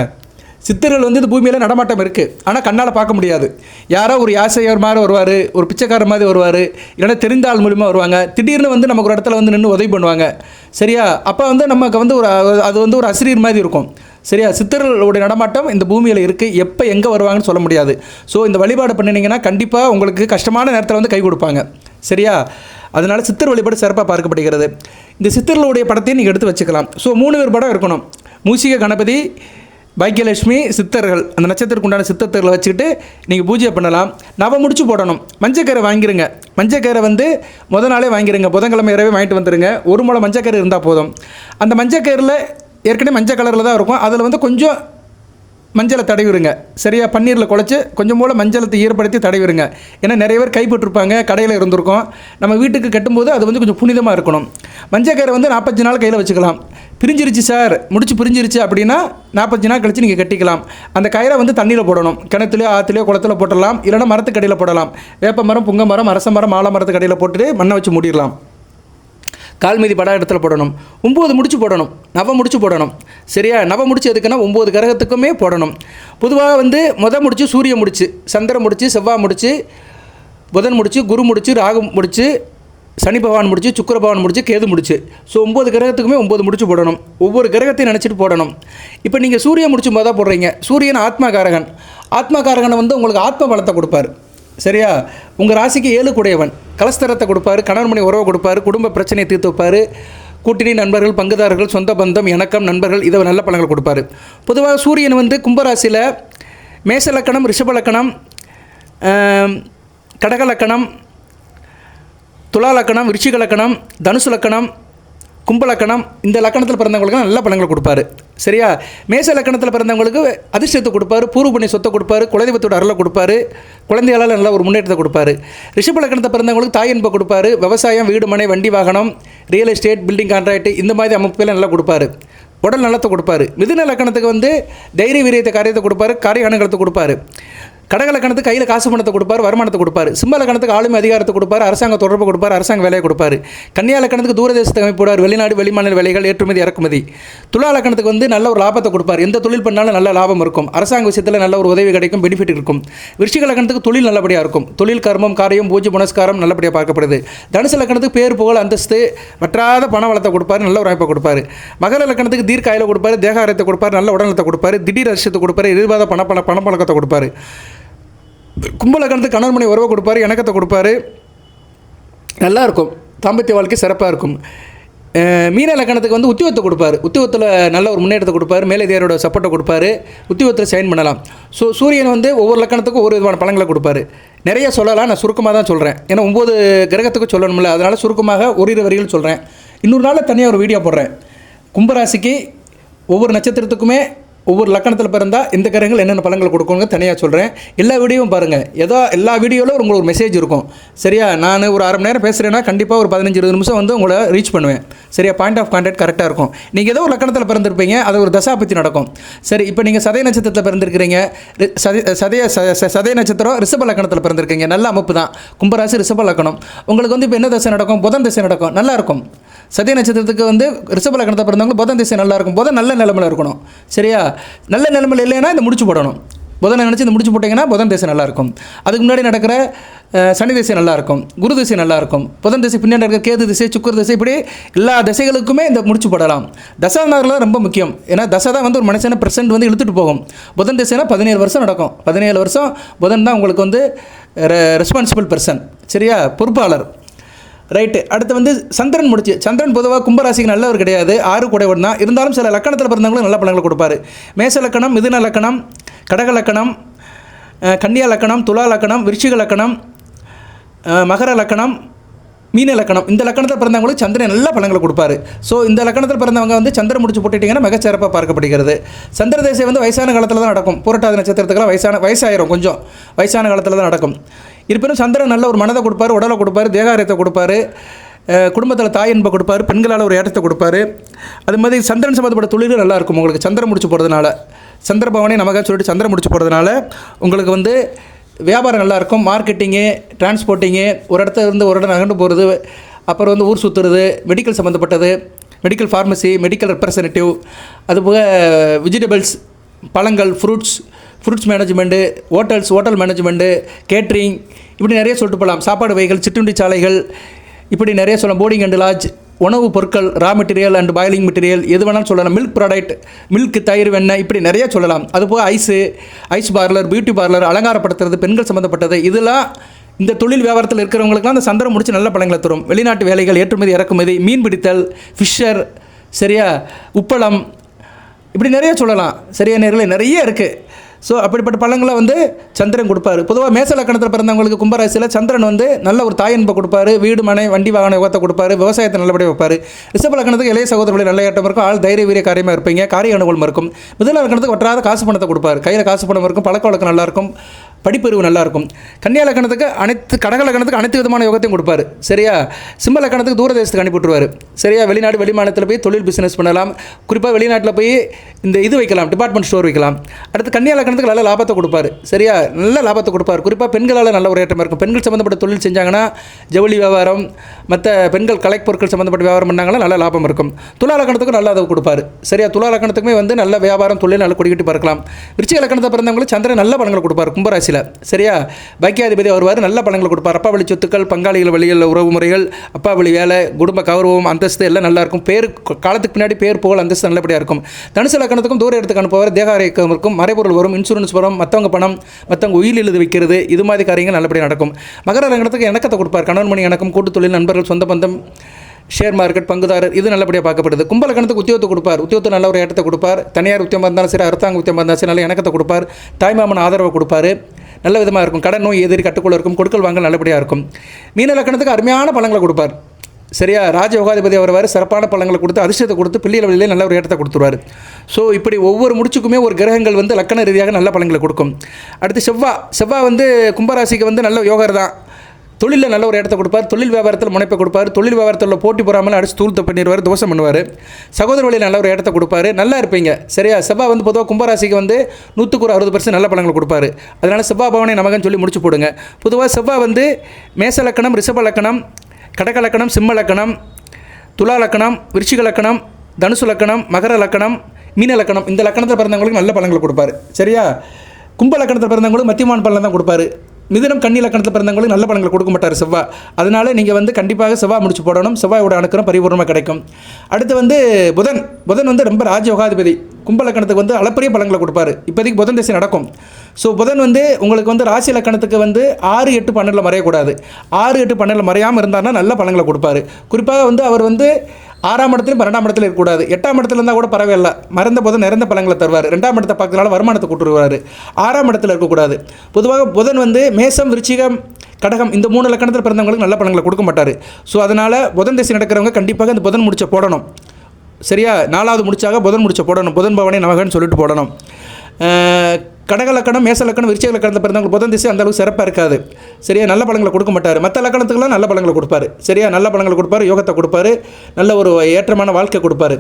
சித்தர்கள் வந்து இந்த பூமியில் நடமாட்டம் இருக்குது, ஆனால் கண்ணால் பார்க்க முடியாது. யாரோ ஒரு யாசையர் மாதிரி வருவார், ஒரு பிச்சைக்காரர் மாதிரி வருவார், இல்லைன்னா தெரிந்த ஆள் மூலிமா வருவாங்க. திடீர்னு வந்து நமக்கு ஒரு இடத்துல வந்து நின்று உதவி பண்ணுவாங்க. சரியா? அப்போ வந்து நமக்கு வந்து அது வந்து ஒரு அசிரியர் மாதிரி இருக்கும். சரியா? சித்தர்களுடைய நடமாட்டம் இந்த பூமியில் இருக்குது. எப்போ எங்கே வருவாங்கன்னு சொல்ல முடியாது. ஸோ இந்த வழிபாடு பண்ணினீங்கன்னா கண்டிப்பாக உங்களுக்கு கஷ்டமான நேரத்தில் வந்து கை கொடுப்பாங்க. சரியா? அதனால் சித்தர் வழிபாடு சிறப்பாக பார்க்கப்படுகிறது. இந்த சித்தர்களுடைய படத்தையும் நீங்கள் எடுத்து வச்சுக்கலாம். ஸோ 3 பேர் படம் இருக்கணும். மூசிக கணபதி, பாக்கியலட்சுமி, சித்தர்கள். அந்த நட்சத்திரத்துக்கு உண்டான சித்தர்களை வச்சுக்கிட்டு நீங்கள் பூஜை பண்ணலாம். முடிச்சு போடணும். மஞ்சக்கரை வாங்கிடுங்க. மஞ்சக்கரை வந்து நாளே வாங்கிடுங்க. புதன்கிழமை இரவே வாங்கிட்டு வந்துடுங்க. 1 முளை மஞ்சக்கரை இருந்தால் போதும். அந்த மஞ்சக்கரில் ஏற்கனவே மஞ்சள் கலரில் தான் இருக்கும். அதில் வந்து கொஞ்சம் மஞ்சளை தடவிடுங்க. சரியா? பன்னீரில் குழச்சி கொஞ்சம் போல் மஞ்சளத்தை ஈரப்படுத்தி தடவிடுங்க. ஏன்னா நிறைய பேர் கைப்பற்றிருப்பாங்க, கடையில் இருந்திருக்கும். நம்ம வீட்டுக்கு கட்டும்போது அது வந்து கொஞ்சம் புனிதமாக இருக்கணும். மஞ்சக்கரை வந்து 45 நாள் கையில் வச்சுக்கலாம். பிரிஞ்சிருச்சு சார், பிரிஞ்சிருச்சு அப்படின்னா 45 நாள் கழித்து நீங்கள் கட்டிக்கலாம். அந்த கயிறை வந்து தண்ணியில் போடணும். கிணத்துலையோ ஆற்றுலையோ குளத்தில் போட்டுடலாம். இல்லைனா மரத்துக்கடியில் போடலாம். வேப்ப மரம், புங்க மரம், அரச மரம், ஆல மரத்துக்கடியில் போட்டுட்டு மண்ணை வச்சு மூடிடலாம். கால்மீதி படம் இடத்துல போடணும். 9 முடிச்சு போடணும். முடிச்சு போடணும். சரியா? முடிச்சு எதுக்குன்னா 9 கிரகத்துக்குமே போடணும். பொதுவாக வந்து முடிச்சு சூரிய முடிச்சு, சந்திர முடிச்சு, செவ்வாய் முடிச்சு, புதன் முடிச்சு, குரு முடிச்சு, ராகு முடிச்சு, சனி பகவான் முடிச்சு, சுக்கிர பகவான் முடிச்சு, கேது முடிச்சு. ஸோ 9 கிரகத்துக்குமே 9 முடிச்சு போடணும். ஒவ்வொரு கிரகத்தையும் நினச்சிட்டு போடணும். இப்போ நீங்கள் சூரிய முடிச்சு மொதல் போடுறீங்க. சூரியன் ஆத்மகாரகன். ஆத்மகாரகனை வந்து உங்களுக்கு ஆத்ம பலத்தை கொடுப்பார். சரியா? உங்கள் ராசிக்கு 7 கூடையவன். கலஸ்தரத்தை கொடுப்பார், கணவன் மணி உறவை கொடுப்பார், குடும்ப பிரச்சனையை தீர்த்து வைப்பார், கூட்டணி நண்பர்கள், பங்குதாரர்கள், சொந்த பந்தம், இணக்கம், நண்பர்கள், இதை நல்ல பலன்கள் கொடுப்பார். பொதுவாக சூரியன் வந்து கும்பராசியில் மேச லக்கணம், ரிஷப லக்கணம், கடக லக்கணம், துலா லக்கணம், விருச்சிக லக்கணம், தனுசு லக்கணம், கும்ப லக்கணம், இந்த லக்கணத்தில் பிறந்தவங்களுக்கு நல்ல பலன்களை கொடுப்பாரு. சரியா? மேச லக்கணத்தில் பிறந்தவங்களுக்கு அதிர்ஷ்டத்தை கொடுப்பாரு, பூர்வ புண்ணிய சொத்தை கொடுப்பாரு, குலதெய்வத்தோட அருளை கொடுப்பாரு, குழந்தைகளால் நல்ல ஒரு முன்னேற்றத்தை கொடுப்பாரு. ரிஷப லக்கணத்தை பிறந்தவங்களுக்கு தாய் அன்பை கொடுப்பாரு, விவசாயம், வீடு மனை வண்டி வாகனம், ரியல் எஸ்டேட், பில்டிங் கான்ட்ராக்ட் இந்த மாதிரி அமைப்புகளை நல்லா கொடுப்பாரு, உடல் நலத்தை கொடுப்பாரு. மிதுன லக்கணத்துக்கு வந்து தைரிய வீரியத்தை காரியத்தை கொடுப்பாரு, காரிய அனுகூலத்தை கொடுப்பாரு. கடக லக்கணத்துக்கு கையில் காசு பணத்தை கொடுப்பார், வருமானத்தை கொடுப்பார். சிம்ம லக்கணத்துக்கு ஆளுமை அதிகாரத்தை கொடுப்பார், அரசாங்க தொடர்பு கொடுப்பார், அரசாங்க வேலையை கொடுப்பார். கன்னியா லக்கணத்துக்கு தூரதேசத்தை அமைப்புவார், வெளிநாடு வெளிமாநில வேலைகள், ஏற்றுமதி இறக்குமதி. துலா லக்கணத்துக்கு வந்து நல்ல ஒரு லாபத்தை கொடுப்பார், எந்த தொழில் பண்ணாலும் நல்ல லாபம் இருக்கும், அரசாங்க விஷயத்தில் நல்ல ஒரு உதவி கிடைக்கும், பெனிஃபிட் இருக்கும். விருச்சிக லக்கணத்துக்கு தொழில் நல்லபடியாக இருக்கும், தொழில் கர்மம் காரியம் பூஜை புனஸ்காரம் நல்லபடியாக பார்க்கப்படுது. தனுசு லக்கணத்துக்கு பேர் புகழ் அந்தஸ்து வற்றாத பண வளத்தை கொடுப்பார், நல்ல ஒரு வாய்ப்பை கொடுப்பார். மகர லக்கணத்துக்கு தீர்க்க ஆயுளை கொடுப்பார், தேகாரத்தை கொடுப்பார், நல்ல உடல்நலத்தை கொடுப்பார், திடீர் அதிர்ஷ்டத்தை கொடுப்பார், எதிர்பாராத பணப்பழக்கத்தை கொடுப்பார். கும்ப லக்கணத்துக்கு கணவன் மனை உறவை கொடுப்பாரு, இணக்கத்தை கொடுப்பாரு, நல்லாயிருக்கும், தாம்பத்திய வாழ்க்கை சிறப்பாக இருக்கும். மீன லக்கணத்துக்கு வந்து உத்தியோகத்தை கொடுப்பாரு, உத்தியோகத்தில் நல்ல ஒரு முன்னேற்றத்தை கொடுப்பாரு, மேலதிகாரியோட சப்போர்ட்டை கொடுப்பாரு, உத்தியோகத்தில் சைன் பண்ணலாம். ஸோ சூரியன் வந்து ஒவ்வொரு லக்கணத்துக்கும் ஒவ்வொரு விதமான பலன்களை கொடுப்பாரு. நிறைய சொல்லலாம், நான் சுருக்கமாக தான் சொல்கிறேன், ஏன்னா 9 கிரகத்துக்கும் சொல்லணும்ல, அதனால் சுருக்கமாக ஒரு வரிகள் சொல்கிறேன். இன்னொரு நாளில் தனியாக ஒரு வீடியோ போடுறேன். கும்பராசிக்கு ஒவ்வொரு நட்சத்திரத்துக்குமே ஒவ்வொரு லக்கணத்தில் பிறந்தால் இந்த கிரகங்கள் என்னென்ன பலன்கள் கொடுக்குங்க தனியாக சொல்கிறேன். எல்லா வீடியோவும் பாருங்கள், எல்லா வீடியோவில் உங்களுக்கு ஒரு மெசேஜ் இருக்கும். சரியா? நான் ஒரு அரை மணி நேரம் பேசுகிறேன்னா கண்டிப்பாக ஒரு 15-20 நிமிஷம் வந்து உங்களை ரீச் பண்ணுவேன். சரியா? பாயிண்ட் ஆஃப் கான்டாக்ட் கரெக்டாக இருக்கும். நீங்கள் ஏதோ ஒரு லக்கணத்தில் பிறந்திருப்பீங்க, அது ஒரு தசா பற்றி நடக்கும். சரி, இப்போ நீங்கள் சதய நட்சத்திரத்தில் பிறந்திருக்கிறீங்க, சதய நட்சத்திரம் ரிஷப லக்கணத்தில் பிறந்திருக்கீங்க, நல்ல அமைப்பு தான். கும்பராசி ரிஷப லக்கணம். உங்களுக்கு வந்து இப்போ என்ன தசை நடக்கும்? புதன் தசை நடக்கும், நல்லாயிருக்கும். சதய நட்சத்திரத்துக்கு வந்து ரிஷப லக்கணத்தை பிறந்தவங்க புதன் திசை நல்லா இருக்கும், புதன் நல்ல நிலைமையில் இருக்கணும். சரியா? நல்ல நிலைமையில் இல்லைன்னா இந்த முடிச்சு போடணும். புதனை நினச்சி இந்த முடிச்சு போட்டிங்கன்னா புதன் திசை நல்லாயிருக்கும். அதுக்கு முன்னாடி நடக்கிற சனி திசை நல்லாயிருக்கும், குரு திசை நல்லாயிருக்கும், புதன் திசை பின்னாடி இருக்கிற கேது திசை, சுக்கர திசை, இப்படி எல்லா திசைகளுக்குமே இந்த முடிச்சு போடலாம். தசாநாதர்கள் ரொம்ப முக்கியம், ஏன்னா தசை தான் வந்து ஒரு மனுஷனை ப்ரெசென்ட் வந்து இழுத்துட்டு போகும். புதன் திசைனா 17 வருஷம் நடக்கும், 17 வருஷம் புதன் தான் உங்களுக்கு வந்து ரெஸ்பான்சிபிள் பர்சன். சரியா? பொறுப்பாளர். ரைட்டு. அடுத்து வந்து சந்திரன் முடிச்சு. சந்திரன் பொதுவாக கும்பராசிக்கு நல்லவர் கிடையாது, 6 கூடையவன் தான். இருந்தாலும் சில லக்கணத்தில் பிறந்தவங்களும் நல்ல பலன்களை கொடுப்பாரு. மேச லக்கணம், மிதுன லக்கணம், கடக லக்கணம், கன்னியா லக்கணம், துலா லக்கணம், விருச்சிக லக்கணம், மகர லக்கணம், மீன லக்கணம், இந்த லக்கணத்தில் பிறந்தவங்களுக்கு சந்திரன் நல்ல பலன்களை கொடுப்பாரு. ஸோ இந்த லக்கணத்தில் பிறந்தவங்க வந்து சந்திரன் முடிச்சு போட்டுட்டிங்கன்னா மிகச்சிறப்பாக பார்க்கப்படுகிறது. சந்திர தேசம் வந்து வயசான காலத்தில் தான் நடக்கும். புரட்டாதி நட்சத்திரத்துக்கெல்லாம் வயசாயிரும், கொஞ்சம் வயசான காலத்தில் தான் நடக்கும். இருப்பினும் சந்திரன் நல்ல ஒரு மனதை கொடுப்பாரு, உடலை கொடுப்பாரு, தேகாரியத்தை கொடுப்பாரு, குடும்பத்தில் தாய் அன்பை கொடுப்பாரு, பெண்களால் ஒரு ஏற்றத்தை கொடுப்பாரு. அது மாதிரி சந்திரன் சம்மந்தப்பட்ட தொழிலும் நல்லாயிருக்கும். உங்களுக்கு சந்திரன் முடிச்சு போகிறதுனால, சந்திர பவனே நமக்காக சொல்லிட்டு சந்திரன் முடிச்சு போகிறதுனால உங்களுக்கு வந்து வியாபாரம் நல்லாயிருக்கும். மார்க்கெட்டிங்கு, டிரான்ஸ்போர்ட்டிங்கு, ஒரு இடத்துல இருந்து ஒரு இடம் நகர்ந்து போகிறது, அப்புறம் வந்து ஊர் சுற்றுறது, மெடிக்கல் சம்மந்தப்பட்டது, மெடிக்கல் ஃபார்மசி, மெடிக்கல் ரெப்ரசன்டேட்டிவ், அதுபோக வெஜிடபிள்ஸ், பழங்கள், fruits management, hotel management, catering, இப்படி நிறைய சொல்லிட்டு போகலாம். சாப்பாடு வகைகள், சிற்றுண்டி சாலைகள், இப்படி நிறைய சொல்லலாம். போர்டிங் அண்ட் லாட்ஜ், உணவுப் பொருட்கள், raw material and boiling material, எது வேணாலும் சொல்லலாம். மில்க் ப்ராடக்ட், மில்க், தயிர், வெண்ணெய், இப்படி நிறைய சொல்லலாம். அதுபோக ஐஸ் பார்லர், பியூட்டி பார்லர், அலங்காரப்படுத்துறது, பெண்கள் சம்மந்தப்பட்டது, இதெல்லாம் இந்த தொழில் வியாபாரத்தில் இருக்கிறவங்களுக்குலாம் அந்த சந்திரன் முடிச்சு நல்ல பலன்களை தரும். வெளிநாட்டு வேலைகள், ஏற்றுமதி இறக்குமதி, மீன் பிடித்தல், ஃபிஷர், சரியா, உப்பளம், இப்படி நிறைய சொல்லலாம். சரியா? நிறைய இருக்குது. ஸோ அப்படிப்பட்ட பலன்களை வந்து சந்திரன் கொடுப்பாரு. பொதுவாக மேச லக்கணத்தில் பிறந்தவங்களுக்கு கும்பராசியில் சந்திரன் வந்து நல்ல ஒரு தாய் அன்பை கொடுப்பாரு, வீடு மனை வண்டி வாகன யோகத்தை கொடுப்பாரு, விவசாயத்தை நல்லபடியாக வைப்பார். ரிஷப லக்கணத்துக்கு இளைய சகோதரர்களில் நல்ல ஏற்றம் இருக்கும், ஆள் தைரிய வீரிய காரியமாக இருப்பீங்க, காரிய அனுகூலம் இருக்கும். மிதுன லக்கணத்துக்கு வற்றாத காசு பணத்தை கொடுப்பார், கையில் காசு பணம் இருக்கும், பழக்க வழக்கம் நல்லாயிருக்கும், படிப்பறிவு நல்லாயிருக்கும். கன்னியா லக்கணத்துக்கு கடக லக்கணத்துக்கு அனைத்து விதமான யோகத்தையும் கொடுப்பார். சரியா? சிம்ம லக்கணத்துக்கு தூரதேசத்துக்கு அனுப்பிவிட்டுருவார். சரியா? வெளிநாடு வெளிமாநிலத்தில் போய் தொழில் பிஸ்னஸ் பண்ணலாம், குறிப்பாக வெளிநாட்டில் போய் இந்த இது வைக்கலாம், டிபார்ட்மெண்ட் ஸ்டோர் வைக்கலாம். அடுத்து கன்னியா லக்கணத்துக்கு நல்ல லாபத்தை கொடுப்பார். சரியா? நல்ல லாபத்தை கொடுப்பார். குறிப்பாக பெண்களால் நல்ல ஒரு ஏற்றம் இருக்கும். பெண்கள் சம்மந்தப்பட்ட தொழில் செஞ்சாங்கன்னா, ஜவுளி வியாபாரம், மற்ற பெண்கள் கலை பொருட்கள் சம்மந்தப்பட்ட வியாபாரம் பண்ணாங்கன்னா நல்ல லாபம் இருக்கும். துலா லக்கணத்துக்கும் நல்ல அதை கொடுப்பார். சரியா? துலா லக்கணத்துக்குமே வந்து நல்ல வியாபாரம், தொழில் நல்ல கொடிக்கட்டி பார்க்கலாம். விருச்சிக லக்கணத்தை பிறந்தவங்களுக்கு சந்திரன் நல்ல பலன்களை கொடுப்பார் கும்பராசியில். சரியா? பாக்கியாதிபதி வருவார், நல்ல பலன்களை கொடுப்பார். அப்பா வழி சொத்துக்கள், பங்காளிகள் வழியில் உறவு முறைகள், அப்பா வழி வேலை, குடும்ப கௌரவம், அந்தஸ்து எல்லாம் நல்லாயிருக்கும். பேர் காலத்துக்கு பின்னாடி பேர் புகழ் அந்தஸ்து நல்லபடியாக இருக்கும். தனுசு லக்கணத்துக்கும் தூர இடத்துக்கு அனுப்புவார், தேகாரியம் இருக்கும், மறைபொருள் வரும், இன்சூரன்ஸ் வரும், மற்றவங்க பணம், மற்றவங்க உயிர் எழுதி வைக்கிறது, இது மாதிரி காரியங்கள் நல்லபடியாக நடக்கும். மகர லக்கணத்துக்கு இணக்கத்தை கொடுப்பார், கணவன் மணி இணக்கம், கூட்டு தொழில், நண்பர்கள், சொந்த பந்தம், ஷேர் மார்க்கெட், பங்குதாரர், இது நல்லபடியாக பார்க்கப்படுது. கும்ப லக்கணத்துக்கு உத்தியோகத்தை கொடுப்பார், உத்தியோகத்தை நல்ல ஒரு ஏற்றத்தை கொடுப்பார். தனியார் உத்தியோகம் இருந்தாலும் சரி, அரசாங்க உத்தியோகம் இருந்தாலும் சரி, நல்ல இணக்கத்தை கொடுப்பார். தாய்மாமன் ஆதரவை கொடுப்பார், நல்ல விதமாக இருக்கும். கடன் நோய் எதிரி கட்டுக்குள்ள இருக்கும், கொடுக்கல் வாங்கல் நல்லபடியாக இருக்கும். மீன லக்கணத்துக்கு அருமையான பலன்களை கொடுப்பார். சரியா, ராஜயோகாதிபதி வருவார், சிறப்பான பலங்களை கொடுத்து அதிர்ஷ்டத்தை கொடுத்து பிள்ளைகள் வழியிலே நல்ல ஒரு ஏற்றத்தை கொடுத்துருவார். ஸோ இப்படி ஒவ்வொரு முடிச்சுக்குமே ஒரு கிரகங்கள் வந்து லக்கண ரீதியாக நல்ல பலங்களை கொடுக்கும். அடுத்து செவ்வாய் வந்து கும்பராசிக்கு வந்து நல்ல யோகர் தான். தொழிலில் நல்ல ஒரு இடத்த கொடுப்பார், தொழில் வியாபாரத்தில் முனைப்பை கொடுப்பார், தொழில் வியாபாரத்தில் போட்டி போகாமல் அடிச்சு தூள்த்த பண்ணிடுவார், தோஷம் பண்ணுவார், சகோதர வழியில் நல்ல ஒரு இடத்த கொடுப்பாரு, நல்லா இருப்பீங்க. சரியா, செவ்வாய் வந்து பொதுவாக கும்பராசிக்கு வந்து 100% நல்ல பலங்களை கொடுப்பாரு. அதனால் செவ்வாய் பவனை நமக்குன்னு சொல்லி முடிச்சு போடுங்க. பொதுவாக செவ்வாய் வந்து மேச லக்கணம், ரிஷப லக்கணம், கடக லக்கணம், சிம்ம லக்கணம், துலா லக்கணம், விருச்சிக லக்கணம், தனுசு லக்கணம், மகர லக்கணம், மீன லக்கணம், இந்த லக்கணத்தில் பிறந்தவங்களுக்கு நல்ல பலங்களை கொடுப்பாரு. சரியா, கும்ப லக்கணத்தில் பிறந்தவங்களுக்கு மத்தியமான பலன் தான் கொடுப்பாரு. மிதுனம் கன்னி லக்கணத்தில் பிறந்தவங்களுக்கு நல்ல பலன்களை கொடுக்க மாட்டார் செவ்வாய். அதனால் நீங்கள் வந்து கண்டிப்பாக செவ்வாய் முடிச்சு போடணும். செவ்வாயோட அனுக்கிறம் பரிபூர்ணமாக கிடைக்கும். அடுத்து வந்து புதன் வந்து ரொம்ப ராஜயோகாதிபதி. கும்ப லக்கணத்துக்கு வந்து அளப்பரிய பலன்களை கொடுப்பாரு. இப்போதைக்கு புதன் திசை நடக்கும். ஸோ புதன் வந்து உங்களுக்கு வந்து ராசி லக்கணத்துக்கு வந்து 6, 8, 12 மறையக்கூடாது. 6, 8, 12 மறையாமல் இருந்தார்னா நல்ல பலன்களை கொடுப்பாரு. குறிப்பாக வந்து அவர் வந்து 6ஆம் இடத்துலையும் 12ஆம் இடத்துல இருக்கக்கூடாது. 8ஆம் இடத்துல இருந்தால் கூட பரவாயில்ல, மறந்த புதன் நிறைந்த பலன்களை தருவார். 2ஆம் இடத்தை பார்க்கறதுனால வருமானத்தை கூட்டுருவார். 6ஆம் இடத்துல இருக்கக்கூடாது. பொதுவாக புதன் வந்து மேசம், விருச்சிகம், கடகம் இந்த 3 லக்கணத்தில் பிறந்தவங்களுக்கு நல்ல பலன்களை கொடுக்க மாட்டார். ஸோ அதனால் புதன் திசை நடக்கிறவங்க கண்டிப்பாக இந்த புதன் முடிச்ச போடணும். சரியா, 4வது முடிச்சாக புதன் முடிச்ச போடணும். புதன் பவனை நமகன்னு சொல்லிட்டு போடணும். கடக லக்கணம், மேச லக்கணம், விருச்சிக லக்கணத்தில் பிறந்தவங்க புதன் திசை அந்த அளவுக்கு சிறப்பாக இருக்காது. சரியா, நல்ல பலன்களை கொடுக்க மாட்டார். மற்ற லக்கணத்துக்குலாம் நல்ல பலன்களை கொடுப்பாரு. சரியா, நல்ல பலன்களை கொடுப்பாரு, யோகத்தை கொடுப்பாரு, நல்ல ஒரு ஏற்றமான வாழ்க்கை கொடுப்பாரு.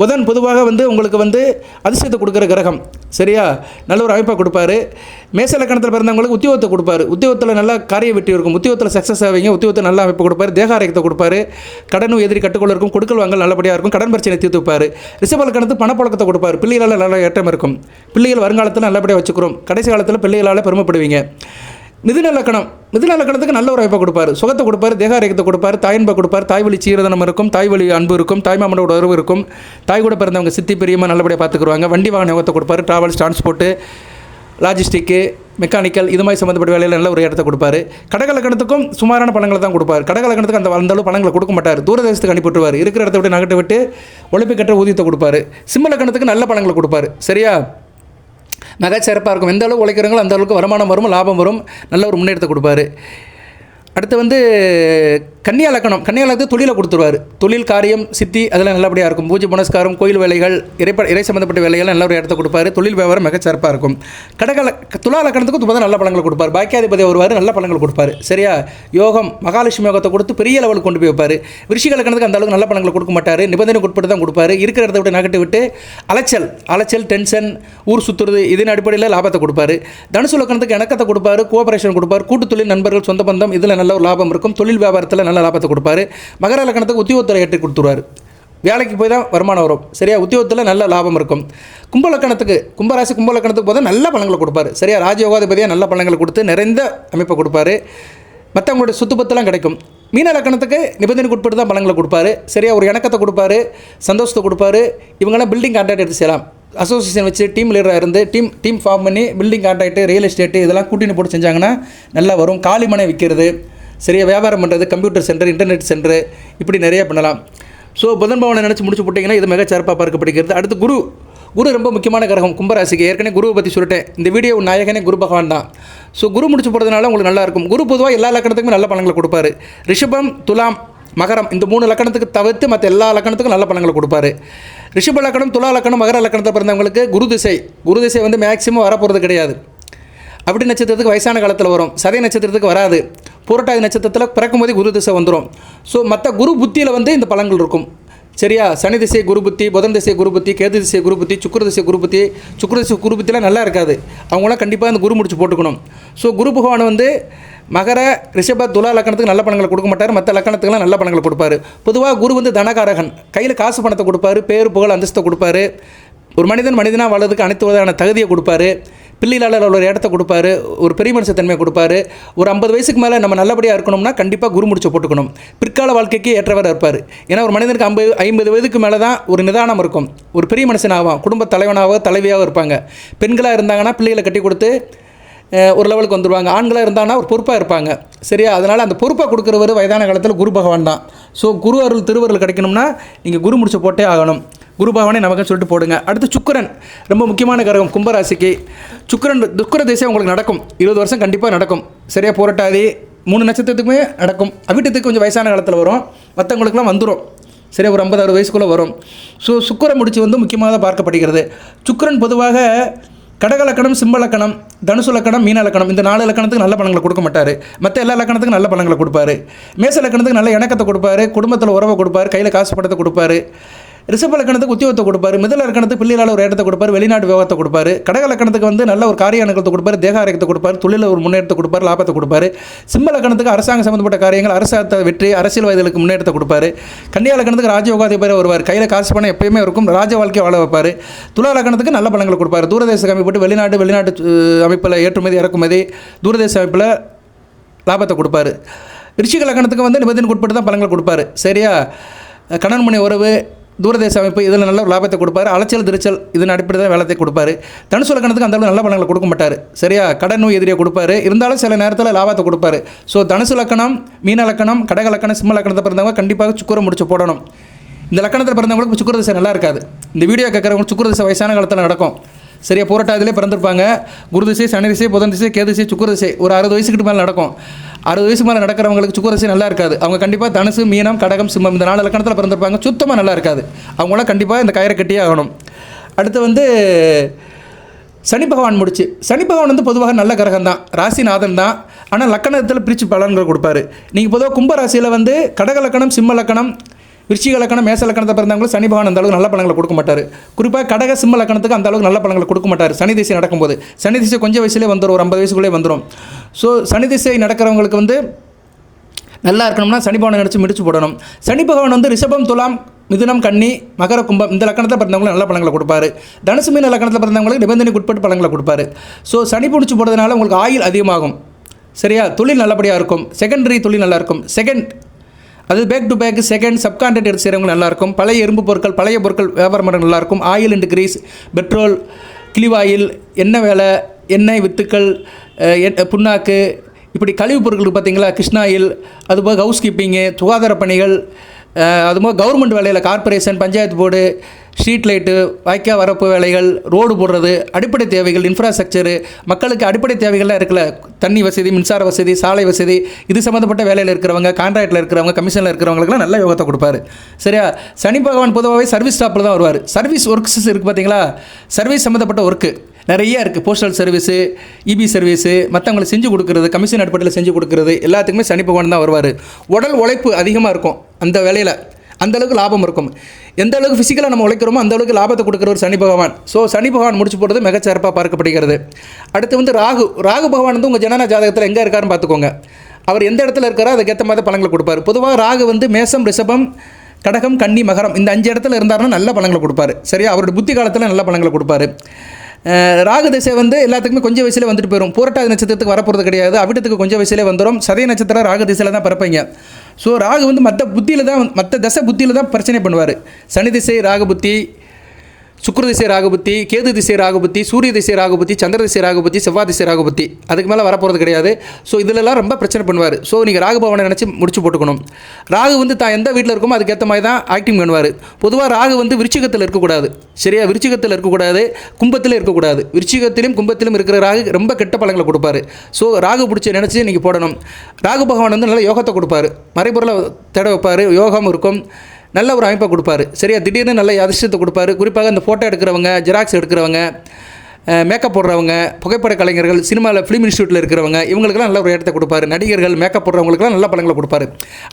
புதன் பொதுவாக வந்து உங்களுக்கு வந்து அதிர்ஷ்டத்தை கொடுக்குற கிரகம். சரியா, நல்ல ஒரு அமைப்பை கொடுப்பாரு. மேச லக்கணத்தில் பிறந்தவங்களுக்கு உத்தியோகத்தை கொடுப்பாரு. உத்தியோகத்தில் நல்ல காரிய வெற்றி இருக்கும். உத்தியோகத்தில் சக்ஸஸ் ஆவீங்க. உத்தியோகத்தில் நல்ல அமைப்பு கொடுப்பாரு. தேக ஆரோக்கியத்தை கொடுப்பாரு. கடனும் எதிரி கட்டுக்குள்ள இருக்கும். கொடுக்கல் வாங்கல் நல்லபடியாக இருக்கும். கடன் பிரச்சனை தீர்த்து வைப்பார். ரிஷப லக்கணத்துக்கு பணப்பழக்கத்தை கொடுப்பார். பிள்ளைகளால் நல்ல ஏற்றம் இருக்கும். பிள்ளைகள் வருங்காலத்தில் நல்லபடியாக வச்சுக்கிறோம். கடைசி காலத்தில் பிள்ளைகளால் பெருமைப்படுவீங்க. மிதுன லக்கணத்துக்கு நல்ல ஒரு வாய்ப்பை கொடுப்பார். சுகத்தை கொடுப்பார், தேக ஆரோக்கியத்தை கொடுப்பார், தாயின்பை கொடுப்பார், தாய் வழி சீரதனம் இருக்கும், தாய் வழி அன்பு இருக்கும், தாய்மாமனோட உறவு இருக்கும், தாய் கூட பிறந்தவங்க சித்தி பெரியமாக நல்லபடியாக பார்த்துக்குருவாங்க. வண்டி வாகன யோகத்தை கொடுப்பார். டிராவல்ஸ், டிரான்ஸ்போர்ட்டு, லாஜிஸ்டிக்கு, மெக்கானிக்கல் இது மாதிரி சம்மந்தப்பட்ட வேலையில் நல்ல ஒரு இடத்த கொடுப்பாரு. கடக லக்கணத்துக்கும் சுமாரான பலங்களை தான் கொடுப்பார். கடக லக்கணத்துக்கு அந்த அளவு பலங்களை கொடுக்க மாட்டார். தூரதேசத்துக்கு அனுப்பிவிட்டுருவார். இருக்கிற இடத்த விட்டு நகட்டு விட்டு உழைப்பு கட்ட ஊதியத்தை கொடுப்பாரு. சிம்ம லக்கணத்துக்கு நல்ல பலங்களை கொடுப்பாரு. சரியா, மிக சிறப்பாக இருக்கும். எந்த அளவுக்கு உழைக்கிறவங்களோ அந்த அளவுக்கு வருமானம் வரும், லாபம் வரும், நல்ல ஒரு முன்னேற்றத்தை கொடுப்பாரு. அடுத்து வந்து கன்னியா லக்கணத்துக்கு தொழிலை கொடுத்துருவார். தொழில், காரியம், சித்தி அதெல்லாம் நல்லபடியாக இருக்கும். பூஜை புனஸ்காரம், கோயில் வேலைகள், இறை சம்மந்தப்பட்ட வேலைகள் நல்ல ஒரு இடத்த கொடுப்பாரு. தொழில் வியாபாரம் மிகச்சிறப்பாக இருக்கும். துலா லக்கணத்துக்கு புதன் நல்ல பலன்களை கொடுப்பார். பாக்கியாதிபதி வருவார், நல்ல பலன்கள் கொடுப்பார். சரியா, யோகம், மகாலட்சுமி யோகத்தை கொடுத்து பெரிய லெவலுக்கு கொண்டு போய் வைப்பார். விருச்சிக லக்கணத்துக்கு அந்த அளவுக்கு நல்ல பலன்களை கொடுக்க மாட்டார். நிபந்தனைக்கு உட்பட்டு தான் கொடுப்பாரு. இருக்கிற இடத்த விட்டு நகட்டு விட்டு அலைச்சல், டென்ஷன், ஊர் சுற்றுறது இதன் அடிப்படையில் லாபத்தை கொடுப்பாரு. தனுசு லக்கணத்துக்கு இணக்கத்தை கொடுப்பாரு, கோஆபரேஷன் கொடுப்பார். கூட்டு தொழில், நண்பர்கள், சொந்த பந்தம் இதில் நல்ல ஒரு லாபம் இருக்கும். தொழில் வியாபாரத்தில் நல்ல லாபத்தை கொடுப்பாரு. மகர லக்கணத்துக்கு உத்தியோகத்தில் ஏற்றி கொடுத்துருவார். வேலைக்கு போய் தான் வருமானம் வரும். சரியா, உத்தியோகத்தில் நல்ல லாபம் கும்பராசி கும்ப லக்கணத்துக்கு போது நல்ல பலன்களை கொடுப்பாரு. சரியா, ராஜயோகாதிபதியாக நல்ல பலன்களை கொடுத்து நிறைந்த அமைப்பை கொடுப்பாரு. மற்றவங்களுடைய சுத்துப்பத்தெல்லாம் கிடைக்கும். மீன லக்கணத்துக்கு நிபந்தனைக்கு உட்பட்டு தான் பலன்களை கொடுப்பாரு. சரியா, ஒரு இணக்கத்தை கொடுப்பாரு, சந்தோஷத்தை கொடுப்பாரு. இவங்கெல்லாம் பில்டிங் கான்ட்ராக்ட் எடுத்து செய்யலாம். அசோசியேஷன் வச்சு டீம் லீடராக இருந்து டீம் ஃபார்ம் பண்ணி பில்டிங் கான்ட்ராக்ட்டு, ரியல் எஸ்டேட்டு இதெல்லாம் கூட்டின்னு போட்டு செஞ்சாங்கன்னா நல்லா வரும். காலிமனை விற்கிறது, சரியா, வியாபாரம் பண்ணுறது, கம்ப்யூட்டர் சென்டர், இன்டர்நெட் சென்டர் இப்படி நிறையா பண்ணலாம். ஸோ புதன் பவனை நினச்சி முடிச்சு போட்டிங்கன்னா இது மிக சிறப்பாக பார்க்கப்படுகிறது. அடுத்து குரு ரொம்ப முக்கியமான கிரகம் கும்பராசிக்கு. ஏற்கனவே குருவை பற்றி சொல்லிட்டேன். இந்த வீடியோ நாயகனே குரு பகவான் தான். ஸோ குரு முடிச்சு போகிறதுனால உங்களுக்கு நல்லாயிருக்கும். குரு பொதுவாக எல்லா லக்கணத்துக்குமே நல்ல பலன்களை கொடுப்பாரு. ரிஷபம், துலாம், மகரம் இந்த 3 லக்கணத்துக்கு தவிர்த்து மற்ற எல்லா லக்கணத்துக்கும் நல்ல பலன்களை கொடுப்பாரு. ரிஷப லக்கணம், துலா லக்கணம், மகர லக்கணத்தை பிறந்தவங்களுக்கு குரு திசை வந்து மேக்சிமம் வரப்போகிறது கிடையாது. அப்படி நட்சத்திரத்துக்கு வயசான காலத்தில் வரும். சதய நட்சத்திரத்துக்கு வராது. புரட்டாதி நட்சத்திரத்தில் பிறக்கும்போதே குரு திசை வந்துடும். ஸோ மற்ற குரு புத்தியில் வந்து இந்த பலன்கள் இருக்கும். சரியா, சனி திசை குரு புத்தி, புதன் திசை குரு புத்தி, கேது திசை குரு புத்தி, சுக்கிர திசை குரு புத்திலாம் நல்லா இருக்காது. அவங்களாம் கண்டிப்பாக இந்த குரு முடிச்சு போட்டுக்கணும். ஸோ குரு பகவான் வந்து மகர, ரிஷப, துலா லக்கணத்துக்கு நல்ல பலன்களை கொடுக்க மாட்டார். மற்ற லக்கணத்துக்குலாம் நல்ல பலன்களை கொடுப்பாரு. பொதுவாக குரு வந்து தனகாரகன். கையில் காசு பணத்தை கொடுப்பாரு, பேர் புகழ் அந்தஸ்தை கொடுப்பாரு. ஒரு மனிதனாக வாழ்றதுக்கு அனைத்து விதமான தகுதியை கொடுப்பாரு. பிள்ளைகளால் ஒரு இடத்த கொடுப்பாரு. ஒரு பெரிய மனுஷ தன்மையை கொடுப்பாரு. ஒரு 50 வயசுக்கு மேலே நம்ம நல்லபடியாக இருக்கணும்னா கண்டிப்பாக குரு முடிச்சு போட்டுக்கணும். பிற்கால வாழ்க்கைக்கு ஏற்றவராக இருப்பார். ஏன்னா ஒரு மனிதனுக்கு 50 வயதுக்கு மேலே தான் ஒரு நிதானம் இருக்கும். ஒரு பெரிய மனுஷனாகவும் குடும்ப தலைவனாகவும் தலைவியாகவும் இருப்பாங்க. பெண்களாக இருந்தாங்கன்னா பிள்ளைகளை கட்டி கொடுத்து ஒரு லெவலுக்கு வந்துடுவாங்க. ஆண்களாக இருந்தாங்கன்னா ஒரு பொறுப்பாக இருப்பாங்க. சரியா, அதனால் அந்த பொறுப்பாக கொடுக்குறவர் வயதான காலத்தில் குரு பகவான் தான். ஸோ குரு அருள் திருவருள் கிடைக்கணும்னா நீங்கள் குரு முடிச்சு போட்டே ஆகணும். குரு பகவானே நமக்கு சொல்லிட்டு போடுங்க. அடுத்து சுக்கிரன் ரொம்ப முக்கியமான கிரகம் கும்பராசிக்கு. சுக்கிர திசை உங்களுக்கு நடக்கும். 20 வருஷம் கண்டிப்பாக நடக்கும். சரியா, புரட்டாதி 3 நட்சத்திரத்துக்குமே நடக்கும். அவிட்டத்துக்கு கொஞ்சம் வயசான காலத்தில் வரும், மற்றவங்களுக்குலாம் வந்துடும். சரி, ஒரு 50-60 வயசுக்குள்ளே வரும். ஸோ சுக்கிர முடிச்சு வந்து முக்கியமாக பார்க்கப்படுகிறது. சுக்கிரன் பொதுவாக கடக லக்கணம், சிம்ம லக்கணம், தனுசு லக்கணம், மீன லக்கணம் இந்த 4 லக்கணத்துக்கு நல்ல பலன்களை கொடுக்க மாட்டார். மற்ற எல்லா லக்கணத்துக்கும் நல்ல பலன்களை கொடுப்பாரு. மேச லக்கணத்துக்கு நல்ல இணக்கத்தை கொடுப்பாரு, குடும்பத்தில் உறவை கொடுப்பாரு, கையில் காசு படத்தை கொடுப்பாரு. ரிஷப லக்கணத்துக்கு உத்தியோகத்தை கொடுப்பாரு, மிதுன லக்கணத்துக்கு பிள்ளைகளால் ஒரு இடத்தை கொடுப்பாரு, வெளிநாட்டு விவகாரத்தை கொடுப்பாரு. கடக லக்கணத்துக்கு வந்து நல்ல ஒரு காரிய அனுகூலத்தை கொடுப்பாரு, தேக ஆரோக்கியத்தை கொடுப்பாரு, தொழிலில் ஒரு முன்னேற்றத்தை கொடுப்பாரு, லாபத்தை கொடுப்பாரு. சிம்ம லக்கணத்துக்கு அரசாங்க சம்பந்தப்பட்ட காரியங்கள், அரசாங்க வெற்றி, அரசியல்வாதிகளுக்கு முன்னேற்றத்தை கொடுப்பாரு. கன்னியா லக்கணத்துக்கு ராஜயோகாதிபதி வருவார், கையில் காசு பணம் எப்பயுமே இருக்கும், ராஜ வாழ்க்கை வாழ வைப்பார். துலா லக்கணத்துக்கு நல்ல பலன்களை கொடுப்பாரு, தூரதேச அமைப்பட்டு வெளிநாட்டு அமைப்பில் ஏற்றுமதி இறக்குமதி, தூரதேச அமைப்பில் லாபத்தை கொடுப்பாரு. ரிஷிக லக்கணத்துக்கு வந்து நிபந்தனைக்கு உட்பட்டு தான் பலன்களை கொடுப்பாரு. சரியா, கணவன் மனை உறவு, தூரதேச அமைப்பு இதில் நல்ல ஒரு லாபத்தை கொடுப்பாரு. அலைச்சல் திருச்சல் இதன் அடிப்படையில் தான் வேலத்தை கொடுப்பாரு. தனுசு லக்கணத்துக்கு அந்த அளவு நல்ல பலன்களை கொடுக்க மாட்டார். சரியா, கடன் நோய் எதிரியை கொடுப்பாரு, இருந்தாலும் சில நேரத்தில் லாபத்தை கொடுப்பாரு. ஸோ தனுசு லக்கணம், மீன லக்கணம், கடக லக்கணம், சிம்ம லக்கணத்தை பிறந்தவங்க கண்டிப்பாக சுக்கிர முடிச்சு போடணும். இந்த லக்கணத்தில் பிறந்தவங்களுக்கு சுக்கிர திசை நல்லா இருக்காது. இந்த வீடியோ கேட்குறவங்களுக்கு சுக்கிர திசை வயசான காலத்தில் நடக்கும். சரியா, போராட்டத்திலே பிறந்திருப்பாங்க. குரு திசை, சனி திசை, புதன் திசை, கேது திசை, சுக்கிர திசை ஒரு 60 வயசுக்கு மேலே நடக்கும். 60 வயசு மேலே நடக்கிறவங்களுக்கு சுக்கிர திசை நல்லா இருக்காது. அவங்க கண்டிப்பாக தனுசு, மீனம், கடகம், சிம்மம் இந்த 4 லக்கணத்தில் பிறந்திருப்பாங்க. சுத்தமாக நல்லா இருக்காது. அவங்களாம் கண்டிப்பாக இந்த கயிறை கட்டியே ஆகணும். அடுத்து வந்து சனி பகவான் முடிச்சு. சனி பகவான் வந்து பொதுவாக நல்ல கிரகம் தான், ராசிநாதன் தான். ஆனால் லக்கணத்தில் பிரித்து பலன்கள் கொடுப்பாரு. நீங்கள் பொதுவாக கும்பராசியில் வந்து கடக லக்கணம், சிம்ம லக்கணம், விருச்சிக லக்கணம், மேச லக்கணத்தை பிறந்தவங்களும் சனி பகவான் அந்த அளவுக்கு நல்ல பலன்களை கொடுக்க மாட்டார். குறிப்பாக கடக சிம்ம லக்கணத்துக்கு அந்த அளவுக்கு நல்ல பலன்களை கொடுக்க மாட்டார். சனி திசை நடக்கும்போது சனி திசை கொஞ்சம் வயசுலேயே வந்துடும், ஒரு 50 வயசுக்குள்ளே வந்துடும். ஸோ சனி திசை நடக்கிறவங்களுக்கு வந்து நல்லா இருக்கணும்னா சனி பகவானை நினச்சி முடிச்சு போடணும். சனி பகவான் வந்து ரிஷபம், துலாம், மிதுனம், கன்னி, மகர, கும்பம் இந்த லக்கணத்தில் பிறந்தவங்களுக்கு நல்ல பலன்களை கொடுப்பாரு. தனுசு மீன லக்கணத்தில் பிறந்தவங்களுக்கு நிபந்தனைக்கு உட்பட்டு பலன்களை கொடுப்பாரு. ஸோ சனி பிடிச்சி போடுறதுனால உங்களுக்கு ஆயுள் அதிகமாகும். சரியா, தொழில் நல்லபடியாக இருக்கும். செகண்டரி தொழில் நல்லாயிருக்கும். அது back to back second subcontract எடுத்து செய்கிறவங்க நல்லாயிருக்கும். பழைய இரும்பு பொருட்கள், பழைய பொருட்கள் வியாபாரம் பண்ணுறது நல்லாயிருக்கும். ஆயில் அண்ட் கிரீஸ், பெட்ரோல், கிளிவ் ஆயில், எண்ணெய் வேலை, எண்ணெய் வித்துக்கள், புண்ணாக்கு, இப்படி கழிவுப் பொருட்களுக்கு பார்த்தீங்களா, கிருஷ்ணாயில், அதுபோக ஹவுஸ் கீப்பிங்கு, சுகாதார பணிகள், அதுபோக கவர்மெண்ட் வேலையில் corporation, panchayat board, street light, வாய்க்கா வரப்பு வேலைகள், ரோடு போடுறது, அடிப்படை தேவைகள், இன்ஃப்ராஸ்ட்ரக்சரு, மக்களுக்கு அடிப்படை தேவைகள்லாம் இருக்குல்ல, தண்ணி வசதி, மின்சார வசதி, சாலை வசதி, இது சம்மந்தப்பட்ட வேலையில் இருக்கிறவங்க, கான்ட்ராக்டில் இருக்கிறவங்க, கமிஷனில் இருக்கிறவங்களுக்குலாம் நல்ல யோகத்தை கொடுப்பாரு. சரியா, சனி பகவான் பொதுவாகவே சர்வீஸ் ஸ்டாப்பில் தான் வருவார். சர்வீஸ் ஒர்க்ஸ் இருக்குது பார்த்தீங்களா, சர்வீஸ் சம்மந்தப்பட்ட ஒர்க்கு நிறைய இருக்குது. போஸ்டல் சர்வீஸு, இபி சர்வீஸு, மற்றவங்களுக்கு செஞ்சு கொடுக்குறது, கமிஷன் அடிப்படையில் செஞ்சு கொடுக்குறது எல்லாத்துக்குமே சனி பகவான் தான் வருவார். உடல் உழைப்பு அதிகமாக இருக்கும் அந்த வேலையில், அந்தளவுக்கு லாபம் இருக்கும். எந்த அளவுக்கு ஃபிசிக்கலாக நம்ம உழைக்கிறோமோ அந்த அளவுக்கு லாபத்தை கொடுக்குற ஒரு சனி பகவான். ஸோ சனி பகவான் முடிச்சு போடுறது மிகச்சிறப்பாக பார்க்கப்படுகிறது. அடுத்து வந்து ராகு பகவான் வந்து உங்கள் ஜனன ஜாதகத்தில் எங்கே இருக்காருன்னு பார்த்துக்கோங்க. அவர் எந்த இடத்துல இருக்காரோ அதுக்கேற்ற மாதிரி பலன்களை கொடுப்பார். பொதுவாக ராகு வந்து மேசம், ரிஷபம், கடகம், கன்னி, மகரம் இந்த 5 இடத்துல இருந்தாருன்னா நல்ல பலன்களை கொடுப்பாரு. சரியா, அவருடைய புத்தி காலத்தில் நல்ல பலன்களை கொடுப்பாரு. ராகு திசை வந்து எல்லாத்துக்குமே கொஞ்சம் வயசுலேயே வந்துட்டு போயிடும். பூரட்டாதி நட்சத்திரத்துக்கு வரப்போகிறது கிடையாது. அவிட்டத்துக்கு கொஞ்சம் வயசுலேயே வந்துடும். சதய நட்சத்திரம் ராகு திசையில் தான் பிறப்பீங்க. ஸோ ராகு வந்து மற்ற தசை புத்தியில் தான் பிரச்சனை பண்ணுவார். சனி திசை ராகு புத்தி, சுக்கிர திசை ராகு புத்தி, கேது திசை ராகு புத்தி, சூரிய திசை ராகு புத்தி, சந்திர திசை ராகு புத்தி, செவ்வாய் திசை ராகு புத்தி, அதுக்கு மேலே வரப்போகிறது கிடையாது. ஸோ இதிலெல்லாம் ரொம்ப பிரச்சனை பண்ணுவார். ஸோ நீங்கள் ராகு பவனை நினச்சி முடிச்சு போட்டுக்கணும். ராகு வந்து தான் எந்த வீட்டில் இருக்குமோ அதுக்கேற்ற மாதிரி தான் ஆக்டிங் பண்ணுவார். பொதுவாக ராகு வந்து விருச்சிகத்தில் இருக்கக்கூடாது. சரியா, விருச்சிகத்தில் இருக்கக்கூடாது, கும்பத்தில் இருக்கக்கூடாது. விருச்சிகத்திலும் கும்பத்திலும் இருக்கிற ராகு ரொம்ப கெட்ட பலன்களை கொடுப்பாரு. ஸோ ராகு பிடிச்சி நினச்சி நீங்கள் போடணும். ராகு பகவான் வந்து நல்ல யோகத்தை கொடுப்பாரு, மறைபொருளை தேட வைப்பார், யோகம் இருக்கும், நல்ல ஒரு அமைப்பை கொடுப்பாரு. சரியா, திடீர்னு நல்ல அதிர்ஷ்டத்தை கொடுப்பாரு. குறிப்பாக இந்த ஃபோட்டோ எடுக்கிறவங்க, ஜெராக்ஸ் எடுக்கிறவங்க, மேக்கப் போடுறவங்க, புகைப்பட கலைஞர்கள், சினிமாவில் ஃபிலிம் இன்ஸ்டியூட்டில் இருக்கிறவங்க இவங்களுக்குலாம் நல்ல ஒரு இடத்தை கொடுப்பாரு. நடிகர்கள், மேக்கப் போடுறவங்களுக்குலாம் நல்ல பலன்களை கொடுப்பாரு.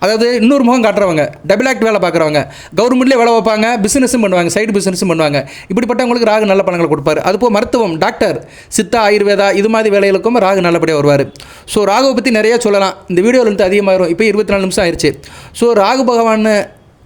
அதாவது இன்னொரு முகம் காட்டுறவங்க, டபுள் ஆக்ட் வேலை பார்க்குறவங்க, கவர்மெண்ட்லேயே வேலை வைப்பாங்க, பிஸ்னஸும் பண்ணுவாங்க, சைடு பிஸ்னஸும் பண்ணுவாங்க. இப்படிப்பட்டவங்களுக்கு ராகு நல்ல பலன்களை கொடுப்பாரு. அதுபோல் மருத்துவம், டாக்டர், சித்தா, ஆயுர்வேதா இது மாதிரி வேலைகளுக்கும் ராகு நல்லபடியாக வருவார். ஸோ ராகுவை பற்றி நிறைய சொல்லலாம். இந்த வீடியோவில் இருந்து அதிகமாகிடும். இப்போ 24 நிமிஷம் ஆயிடுச்சு. ஸோ ராகு பகவான்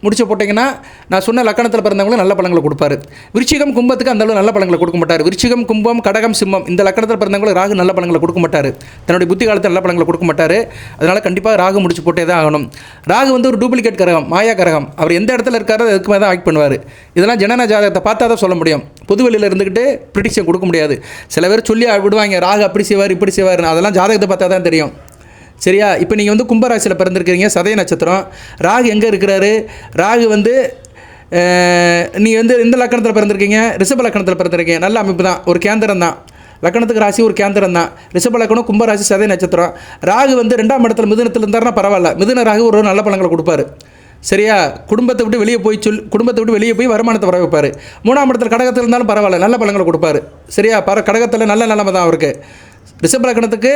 முடிச்சு போட்டிங்கன்னா நான் சொன்ன லக்கணத்தில் பிறந்தவங்களும் நல்ல பலன்களை கொடுப்பாரு. விருச்சிகம், கும்பத்துக்கு அந்தளவு நல்ல பலன்களை கொடுக்க மாட்டார். விருச்சிகம், கும்பம், கடகம், சிம்மம் இந்த லக்கணத்தில் பிறந்தவங்களும் ராகு நல்ல பலன்களை கொடுக்க மாட்டார். தன்னுடைய புத்தி காலத்தில் நல்ல பலன்களை கொடுக்க மாட்டார். அதனால் கண்டிப்பாக ராகு முடிச்சு போட்டே தான் ஆகணும். ராகு வந்து ஒரு டூப்ளிகேட் கிரகம், மாயா கிரகம். அவர் எந்த இடத்துல இருக்காரோ அதுக்கு மேலே தான் ஆக்ட் பண்ணுவார். இதெல்லாம் ஜனன ஜாதகத்தை பார்த்தா தான் சொல்ல முடியும். பொதுவெளியில் இருந்துக்கிட்டு ப்ரிடிக்ஷன் கொடுக்க முடியாது. சில பேர் சொல்லி விடுவாங்க, ராகு அப்படி செய்வார் இப்படி செய்வார், அதெல்லாம் ஜாதகத்தை பார்த்தா தான் தெரியும். சரியா, இப்போ நீங்கள் வந்து கும்பராசியில் பிறந்திருக்கிறீங்க, சதய நட்சத்திரம். ராகு எங்கே இருக்கிறாரு? ராகு வந்து நீ வந்து எந்த லக்கணத்தில் பிறந்திருக்கீங்க? ரிஷப லக்கணத்தில் பிறந்திருக்கீங்க. நல்ல அமைப்பு தான், ஒரு கேந்திரம் தான். லக்கணத்துக்கு ராசி ஒரு கேந்திரம் தான். ரிஷப லக்கணம், கும்பராசி, சதய நட்சத்திரம். ராகு வந்து 2ஆம் இடத்துல மிதுனத்தில் இருந்தாருன்னா பரவாயில்ல, மிதுன ராகு ஒரு நல்ல பலன்களை கொடுப்பாரு. சரியா, குடும்பத்தை விட்டு வெளியே போய் வருமானத்தை வர வைப்பார். 3ஆம் இடத்துல கடகத்தில் இருந்தாலும் பரவாயில்ல, நல்ல பலன்களை கொடுப்பாரு. சரியா, கடகத்தில் நல்ல நிலைமை தான் அவருக்கு. ரிஷப லக்கணத்துக்கு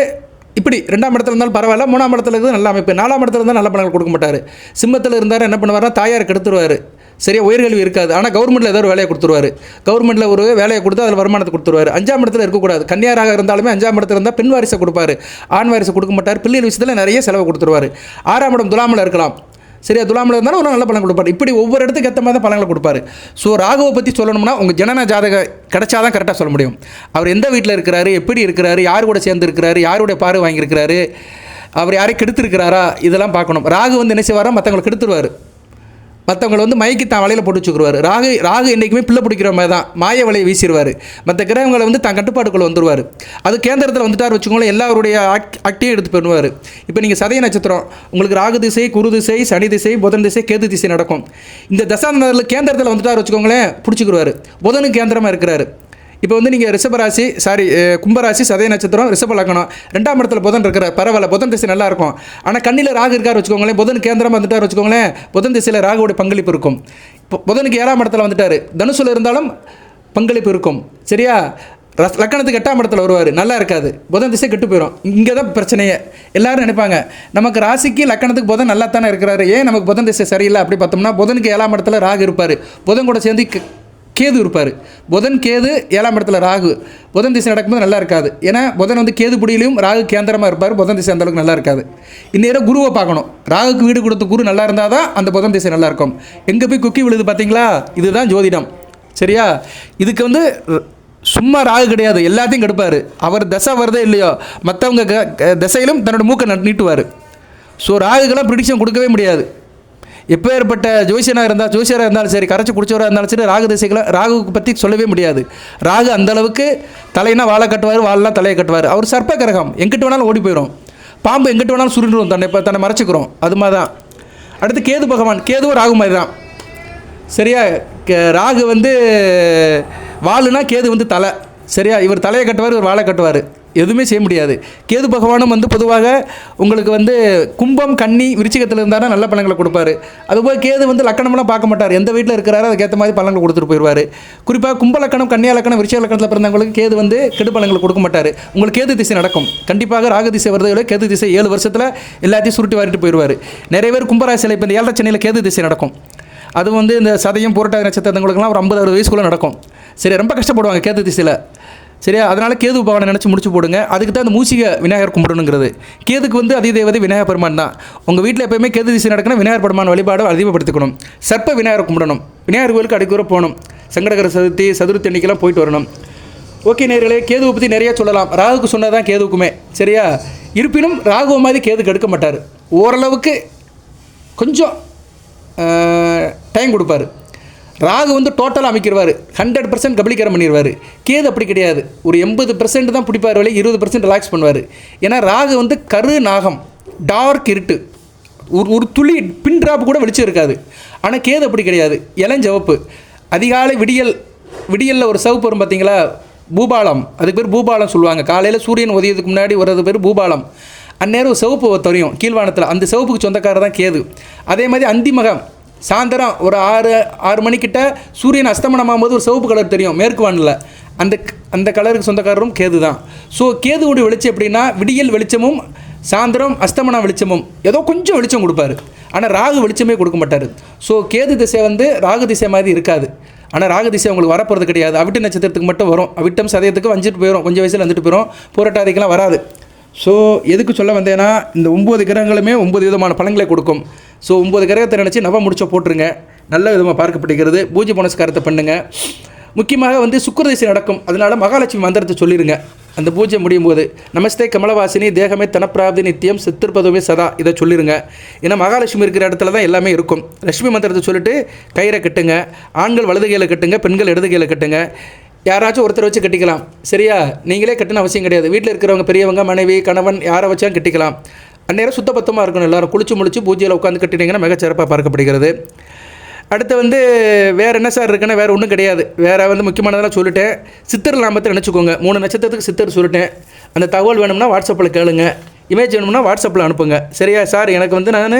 இப்படி 2ஆம் இடத்துல இருந்தாலும் பரவாயில்ல, 3ஆம் இடத்துல இருக்குது நல்ல அமைப்பு. 4ஆம் இடத்துல இருந்தால் நல்ல பலன்கள் கொடுக்க மாட்டார். சிம்மத்தில் இருந்தார் என்ன பண்ணுவார்னா தாயார் கெடுத்துருவார். சரியா, உயர்கல்வி இருக்காது, ஆனால் கவர்மெண்ட்டில் ஏதோ ஒரு வேலையை கொடுத்துருவார். கவர்மெண்ட்டில் ஒரு வேலையை கொடுத்து அதில் வருமானத்தை கொடுத்துருவார். 5ஆம் இடத்துல இருக்கக்கூடாது. கன்னியாராக இருந்தாலுமே 5ஆம் இடத்துல இருந்தால் பெண் வாரிசை கொடுப்பார், ஆண் வாரிசை கொடுக்க மாட்டார். பிள்ளைகள் விஷயத்தில் நிறைய செலவு கொடுத்துருவார். 6ஆம் இடம் துலாமில் இருக்கலாம். சரியா, துலாமில் இருந்தாலும் ஒரு நல்ல பலன் கொடுப்பார். இப்படி ஒவ்வொரு இடத்துக்கு ஏற்ற மாதிரி தான் பலன்களை கொடுப்பாரு. ஸோ ராகுவை பற்றி சொல்லணும்னா உங்கள் ஜனன ஜாதகம் கிடைச்சாதான் கரெக்டாக சொல்ல முடியும். அவர் எந்த வீட்டில் இருக்கிறாரு, எப்படி இருக்கிறாரு, யார் கூட சேர்ந்து இருக்கிறாரு, யாருடைய பார்வை வாங்கியிருக்கிறாரு, அவர் யாரையும் கெடுத்துருக்கிறாரா, இதெல்லாம் பார்க்கணும். ராகு வந்து என்ன செய்வாரா, மற்றவங்களை கெடுத்துருவார். மற்றவங்களை வந்து மைக்கு தான் வலையில் போட்டு வச்சுக்குருவார். ராகு என்றைக்குமே பிள்ளை பிடிக்கிற மாதிரி தான், மாய வலையை வீசிடுவார். மற்ற கிரகங்களை வந்து தன் கட்டுப்பாட்டுக்குள்ளே வந்துடுவார். அது கேந்திரத்தில் வந்துட்டார் வச்சுக்கோங்களேன், எல்லாருடைய ஆக்டியும் எடுத்து பண்ணுவார். இப்போ நீங்கள் சதய நட்சத்திரம், உங்களுக்கு ராகு திசை, குரு திசை, சனி திசை, புதன் திசை, கேது திசை நடக்கும். இந்த தசாந்தரில் கேந்திரத்தில் வந்துட்டார் வச்சுக்கோங்களேன், பிடிச்சிக்குருவார். புதனுக்கு கேந்திரமாக இருக்கிறாரு. இப்போ வந்து நீங்கள் ரிஷபராசி கும்பராசி, சதய நட்சத்திரம், ரிஷப லக்னம், 2ஆம் இடத்துல புதன் இருக்கிற பரவாயில்ல, புதன் திசை நல்லா இருக்கும். ஆனால் கண்ணில் ராகு இருக்கார் வச்சுக்கோங்களேன், புதன் கேந்திரமாக வந்துட்டார் வச்சுக்கோங்களேன், புதன் திசையில் ராகுவோட பங்களிப்பு இருக்கும். இப்போ புதனுக்கு 7ஆம் இடத்துல வந்துட்டார், தனுசுல இருந்தாலும் பங்களிப்பு இருக்கும். சரியா, லக்கணத்துக்கு 8ஆம் இடத்துல வருவார், நல்லா இருக்காது, புதன் திசை கெட்டு போயிடும். இங்கே தான் பிரச்சனையே. எல்லோரும் நினைப்பாங்க நமக்கு ராசிக்கு லக்கணத்துக்கு புதன் நல்லா தானே இருக்கிறாரு, ஏன் நமக்கு புதன் திசை சரியில்லை அப்படி பார்த்தோம்னா, புதனுக்கு 7ஆம் இடத்துல ராகு இருப்பார், புதன் கூட சேர்ந்து கேது இருப்பார். புதன் கேது 7ஆம் இடத்துல ராகு, புதன் திசை நடக்கும்போது நல்லா இருக்காது. ஏன்னா புதன் வந்து கேது பிடியிலையும் ராகு கேந்திரமாக இருப்பார், புதன் திசை அந்தளவுக்கு நல்லா இருக்காது. இந்நேரம் குருவை பார்க்கணும். ராகுக்கு வீடு கொடுத்த குரு நல்லா இருந்தால் தான் அந்த புதன் திசை நல்லா இருக்கும். எங்கே போய் குக்கி விழுது பார்த்தீங்களா, இதுதான் ஜோதிடம். சரியா, இதுக்கு வந்து சும்மா ராகு கிடையாது, எல்லாத்தையும் கெடுப்பார். அவர் தசை வருதே இல்லையோ, மற்றவங்க தசையிலும் தன்னோட மூக்கை நீட்டுவார். ஸோ ராகுக்கெல்லாம் ப்ரிடிக்ஷன் கொடுக்கவே முடியாது. எப்போ ஏற்பட்ட ஜோசியராக இருந்தாலும் சரி, கரைச்சி குடிச்சவராக இருந்தாலும் சரி, ராகு திசைகளை ராகுக்கு பற்றி சொல்லவே முடியாது. ராகு அந்தளவுக்கு தலைனா வாழை கட்டுவார், வாழெலாம் தலையை கட்டுவார். அவர் சர்ப்ப கிரகம், எங்கிட்ட வேணாலும் ஓடி போயிடும். பாம்பு எங்கிட்ட வேணாலும் சுருண்டுரும், தன்னை மறைச்சிக்கிறோம். அது மாதிரி தான். அடுத்து கேது பகவான், கேதுவும் ராகு மாதிரி தான். சரியா, ராகு வந்து வாளுனா கேது வந்து தலை. சரியா, இவர் தலையை கட்டுவார், இவர் வாழை கட்டுவார், எதுவுமே செய்ய முடியாது. கேது பகவானும் வந்து பொதுவாக உங்களுக்கு வந்து கும்பம், கன்னி, விருச்சிகத்தில் இருந்தாலும் நல்ல பலன்களை கொடுப்பாரு. அதுபோல் கேது வந்து லக்கணம்லாம் பார்க்க மாட்டார், எந்த வீட்டில் இருக்கிறாரோ அதுக்கேற்ற மாதிரி பலன்கள் கொடுத்துட்டு போயிடுவார். குறிப்பாக கும்ப லக்கணம், கன்னியா லக்கணம், விருச்சிக லக்கணத்தில் பிறந்தவங்களுக்கு கேது வந்து கெடு பலன்களை கொடுக்க மாட்டார். உங்களுக்கு கேது திசை நடக்கும், கண்டிப்பாக ராகு திசை வருது, கேது திசை 7 வருஷத்தில் எல்லாத்தையும் சுருட்டி வாரிட்டு போயிடுவார். நிறைய பேர் கும்பராசியில் இப்போ இந்த 7 சனியில் கேது திசை நடக்கும். அது வந்து இந்த சதயம், புரட்டாதி நட்சத்திரங்களுக்குலாம் ஒரு 50-60 வயசுக்குள்ளே நடக்கும். சரி, ரொம்ப கஷ்டப்படுவாங்க கேது திசையில். சரியா, அதனால் கேது பகவானை நினச்சி முடிச்சு போடுங்க. அதுக்கு தான் அந்த மூசிக விநாயகர் கும்பிடணுங்கிறது. கேதுக்கு வந்து அதிதேவதை விநாயகர் பெருமான் தான். உங்கள் வீட்டில் எப்போயுமே கேது திசை நடக்கணும், விநாயகர் பெருமான் வழிபாடு அதிகப்படுத்திக்கணும். சர்ப்ப விநாயகர் கும்பிடணும், விநாயகர் கோயிலுக்கு அடிக்கூற போகணும், சங்கடகர சதுர்த்தி அன்னைக்கெல்லாம் போயிட்டு வரணும். ஓகே நேர்களே, கேதுவை பற்றி நிறைய சொல்லலாம். ராகுக்கு சொன்னதான் கேதுவுக்குமே. சரியா, இருப்பினும் ராகுவை மாதிரி கேதுக்கு எடுக்க மாட்டார். ஓரளவுக்கு கொஞ்சம் டைம் கொடுப்பார். ராகு வந்து டோட்டலாக அமைக்கிடுவார், 100% கபலீகரம் பண்ணிடுவார். கேது அப்படி கிடையாது, ஒரு 80% தான் பிடிப்பார், வழி 20% ரிலாக்ஸ் பண்ணுவார். ஏன்னா ராகு வந்து கரு நாகம், டார்க் இருட்டு, ஒரு துளி பின் ட்ராப் கூட வெளிச்சம் இருக்காது. ஆனால் கேது அப்படி கிடையாது, இளஞ்சவப்பு. அதிகாலை விடியலில் ஒரு சிவப்பு வரும் பார்த்தீங்களா, பூபாலம், அதுக்கு பேர் பூபாலம் சொல்லுவாங்க. காலையில் சூரியன் உதயத்துக்கு முன்னாடி வர்றது பேர் பூபாலம். அந்நேரம் சிவப்பு தெரியும் கீழ்வானத்தில், அந்த சிவப்புக்கு சொந்தக்காரர் தான் கேது. அதே மாதிரி அந்திமகம், சாயந்தரம் ஒரு 6 மணிக்கிட்ட சூரியன் அஸ்தமனமாகும்போது ஒரு சிவப்பு கலர் தெரியும் மேற்கு வானில், அந்த கலருக்கு சொந்தக்காரரும் கேது தான். ஸோ கேதுவுடைய வெளிச்சம் எப்படின்னா, விடியல் வெளிச்சமும் சாயந்தரம் அஸ்தமன வெளிச்சமும் ஏதோ கொஞ்சம் வெளிச்சம் கொடுப்பாரு. ஆனால் ராகு வெளிச்சமே கொடுக்க மாட்டார். ஸோ கேது திசை வந்து ராகு திசை மாதிரி இருக்காது. ஆனால் ராகு திசை உங்களுக்கு வரப்போகிறது கிடையாது. அவிட்ட நட்சத்திரத்துக்கு மட்டும் வரும், அவிட்டம் சதயத்துக்கு வந்துட்டு போயிடும், கொஞ்சம் வயசில் வந்துட்டு போயிடும், புரட்டாதிக்கெல்லாம் வராது. ஸோ எதுக்கு சொல்ல வந்தேன்னா, இந்த 9 கிரகங்களுமே 9 விதமான பலன்களை கொடுக்கும். ஸோ 9 கிரகத்தை நினச்சி நவ முடிச்ச போட்டுருங்க, நல்ல விதமாக பார்க்கப்படுகிறது. பூஜை புனஸ்காரத்தை பண்ணுங்கள். முக்கியமாக வந்து சுக்கிர திசை நடக்கும், அதனால் மகாலட்சுமி மந்திரத்தை சொல்லிடுங்க அந்த பூஜை முடியும் போது. நமஸ்தே கமலவாசினி தேகமே தனப்பிராப்தி நித்தியம் சித்திருப்பதுமே சதா, இதை சொல்லிடுங்க. ஏன்னா மகாலட்சுமி இருக்கிற இடத்துல தான் எல்லாமே இருக்கும். லட்சுமி மந்திரத்தை சொல்லிட்டு கயிறை கட்டுங்க. ஆண்கள் வலது கையில் கட்டுங்க, பெண்கள் இடது கையில் கட்டுங்க. யாராச்சும் ஒருத்தரை வச்சு கட்டிக்கலாம். சரியா, நீங்களே கட்டணும் அவசியம் கிடையாது. வீட்டில் இருக்கிறவங்க, பெரியவங்க, மனைவி, கணவன், யாரை வச்சாலும் கட்டிக்கலாம். அந்நேரம் சுத்தபத்தமாக இருக்கணும். எல்லோரும் குளிச்சு முடிச்சு பூஜையில் உட்காந்து கட்டினீங்கன்னா மிகச்சிறப்பாக பார்க்கப்படுகிறது. அடுத்து வந்து வேறு என்ன சார் இருக்குன்னா வேறு ஒன்றும் கிடையாது. வேறு வந்து முக்கியமானதெல்லாம் சொல்லிட்டேன். சித்தர் நாமத்தை நினச்சிக்கோங்க. 3 நட்சத்திரத்துக்கு சித்தர் சொல்லிட்டேன். அந்த தகவல் வேணும்னா வாட்ஸ்அப்பில் கேளுங்க. இமேஜ் வேணும்னா வாட்ஸ்அப்பில் அனுப்புங்க. சரியா சார்? எனக்கு வந்து நான்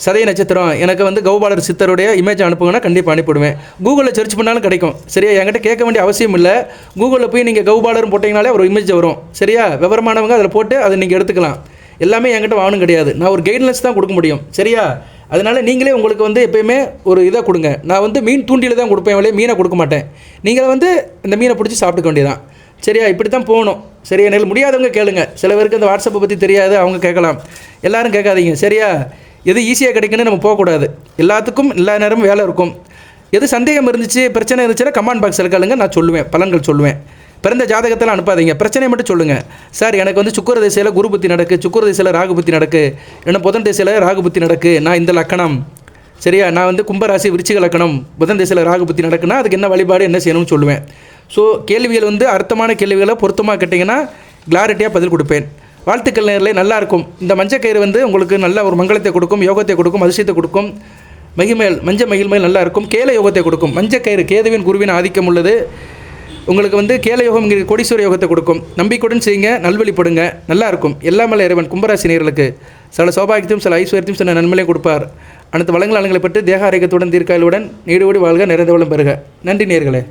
சதய நட்சத்திரம், எனக்கு வந்து கௌபாலர் சித்தருடைய இமேஜ் அனுப்புங்கன்னா கண்டிப்பாக அனுப்பிவிடுவேன். கூகுளில் சர்ச் பண்ணாலும் கிடைக்கும். சரியா? என்கிட்ட கேட்க வேண்டிய அவசியம் இல்லை. கூகுளில் போய் நீங்கள் கௌபாலர் போட்டிங்கனாலே ஒரு இமேஜ் வரும். சரியா? விவரமானவங்க அதில் போட்டு அதை நீங்கள் எடுத்துக்கலாம். எல்லாமே என்கிட்ட வாங்கணும் கிடையாது. நான் ஒரு கைட்லைன்ஸ் தான் கொடுக்க முடியும். சரியா? அதனால் நீங்களே உங்களுக்கு வந்து எப்போயுமே ஒரு இதை கொடுங்க. நான் வந்து மீன் தூண்டியில் தான் கொடுப்பேன், வழியே மீனை கொடுக்க மாட்டேன். நீங்கள் வந்து இந்த மீனை பிடிச்சி சாப்பிட்டுக்க வேண்டியதான். சரியா? இப்படி தான் போகணும். சரியா? எனக்கு முடியாதவங்க கேளுங்க. சில பேருக்கு அந்த வாட்ஸ்அப்பை பற்றி தெரியாது, அவங்க கேட்கலாம். எல்லோரும் கேட்காதீங்க. சரியா? எது ஈஸியாக கிடைக்குன்னு நம்ம போகக்கூடாது. எல்லாத்துக்கும் எல்லா நேரமும் வேலை இருக்கும். எது சந்தேகம் இருந்துச்சு, பிரச்சனை இருந்துச்சுன்னா கமெண்ட் பாக்ஸில் கேளுங்க, நான் சொல்லுவேன், பலன்கள் சொல்லுவேன். பிறந்த ஜாதகத்தில் அனுப்பாதீங்க, பிரச்சனையை மட்டும் சொல்லுங்கள். சார் எனக்கு வந்து சுக்கிர திசையில் குரு புத்தி நடக்கு, சுக்கிர திசையில் ராகு புத்தி நடக்கு, இல்லைன்னா புதன் திசையில் ராகு புத்தி நடக்கு, நான் இந்த லக்கணம். சரியா? நான் வந்து கும்பராசி விருச்சிக லக்கணம், புதன் திசையில் ராகு புத்தி நடக்குன்னா அதுக்கு என்ன வழிபாடு என்ன செய்யணும்னு சொல்லுவேன். ஸோ கேள்விகள் வந்து அர்த்தமான கேள்விகளை பொருத்தமாக கேட்டிங்கன்னா கிளாரிட்டியாக பதில் கொடுப்பேன். வாழ்த்துக்கள் நேயர்களே, நல்லாயிருக்கும். இந்த மஞ்சக்கயிறு வந்து உங்களுக்கு நல்ல ஒரு மங்களத்தை கொடுக்கும், யோகத்தை கொடுக்கும், அதிசயத்தை கொடுக்கும். மகிமேல் மகிழ்மேல் நல்லா இருக்கும். கேல யோகத்தை கொடுக்கும். மஞ்சக்கயிறு கேதுவின் குருவின் ஆதிக்கம் உள்ளது. உங்களுக்கு வந்து கேல யோகம் கோடீஸ்வர யோகத்தை கொடுக்கும். நம்பிக்கையுடன் செய்யுங்க, நல்வழிப்படுங்க, நல்லாயிருக்கும். எல்லாமல்ல இறைவன் கும்பராசி நேயர்களுக்கு சில சௌபாகியத்தையும் சில ஐஸ்வர்யத்தையும் சில நன்மையும் கொடுப்பார். அனைத்து வளங்கள் பெற்று தேக ஆரோக்கியத்துடன் தீர்க்காயலுடன் நீடோடி வாழ்க, நிறைந்த வளம் பெறுக. நன்றி நேயர்களே.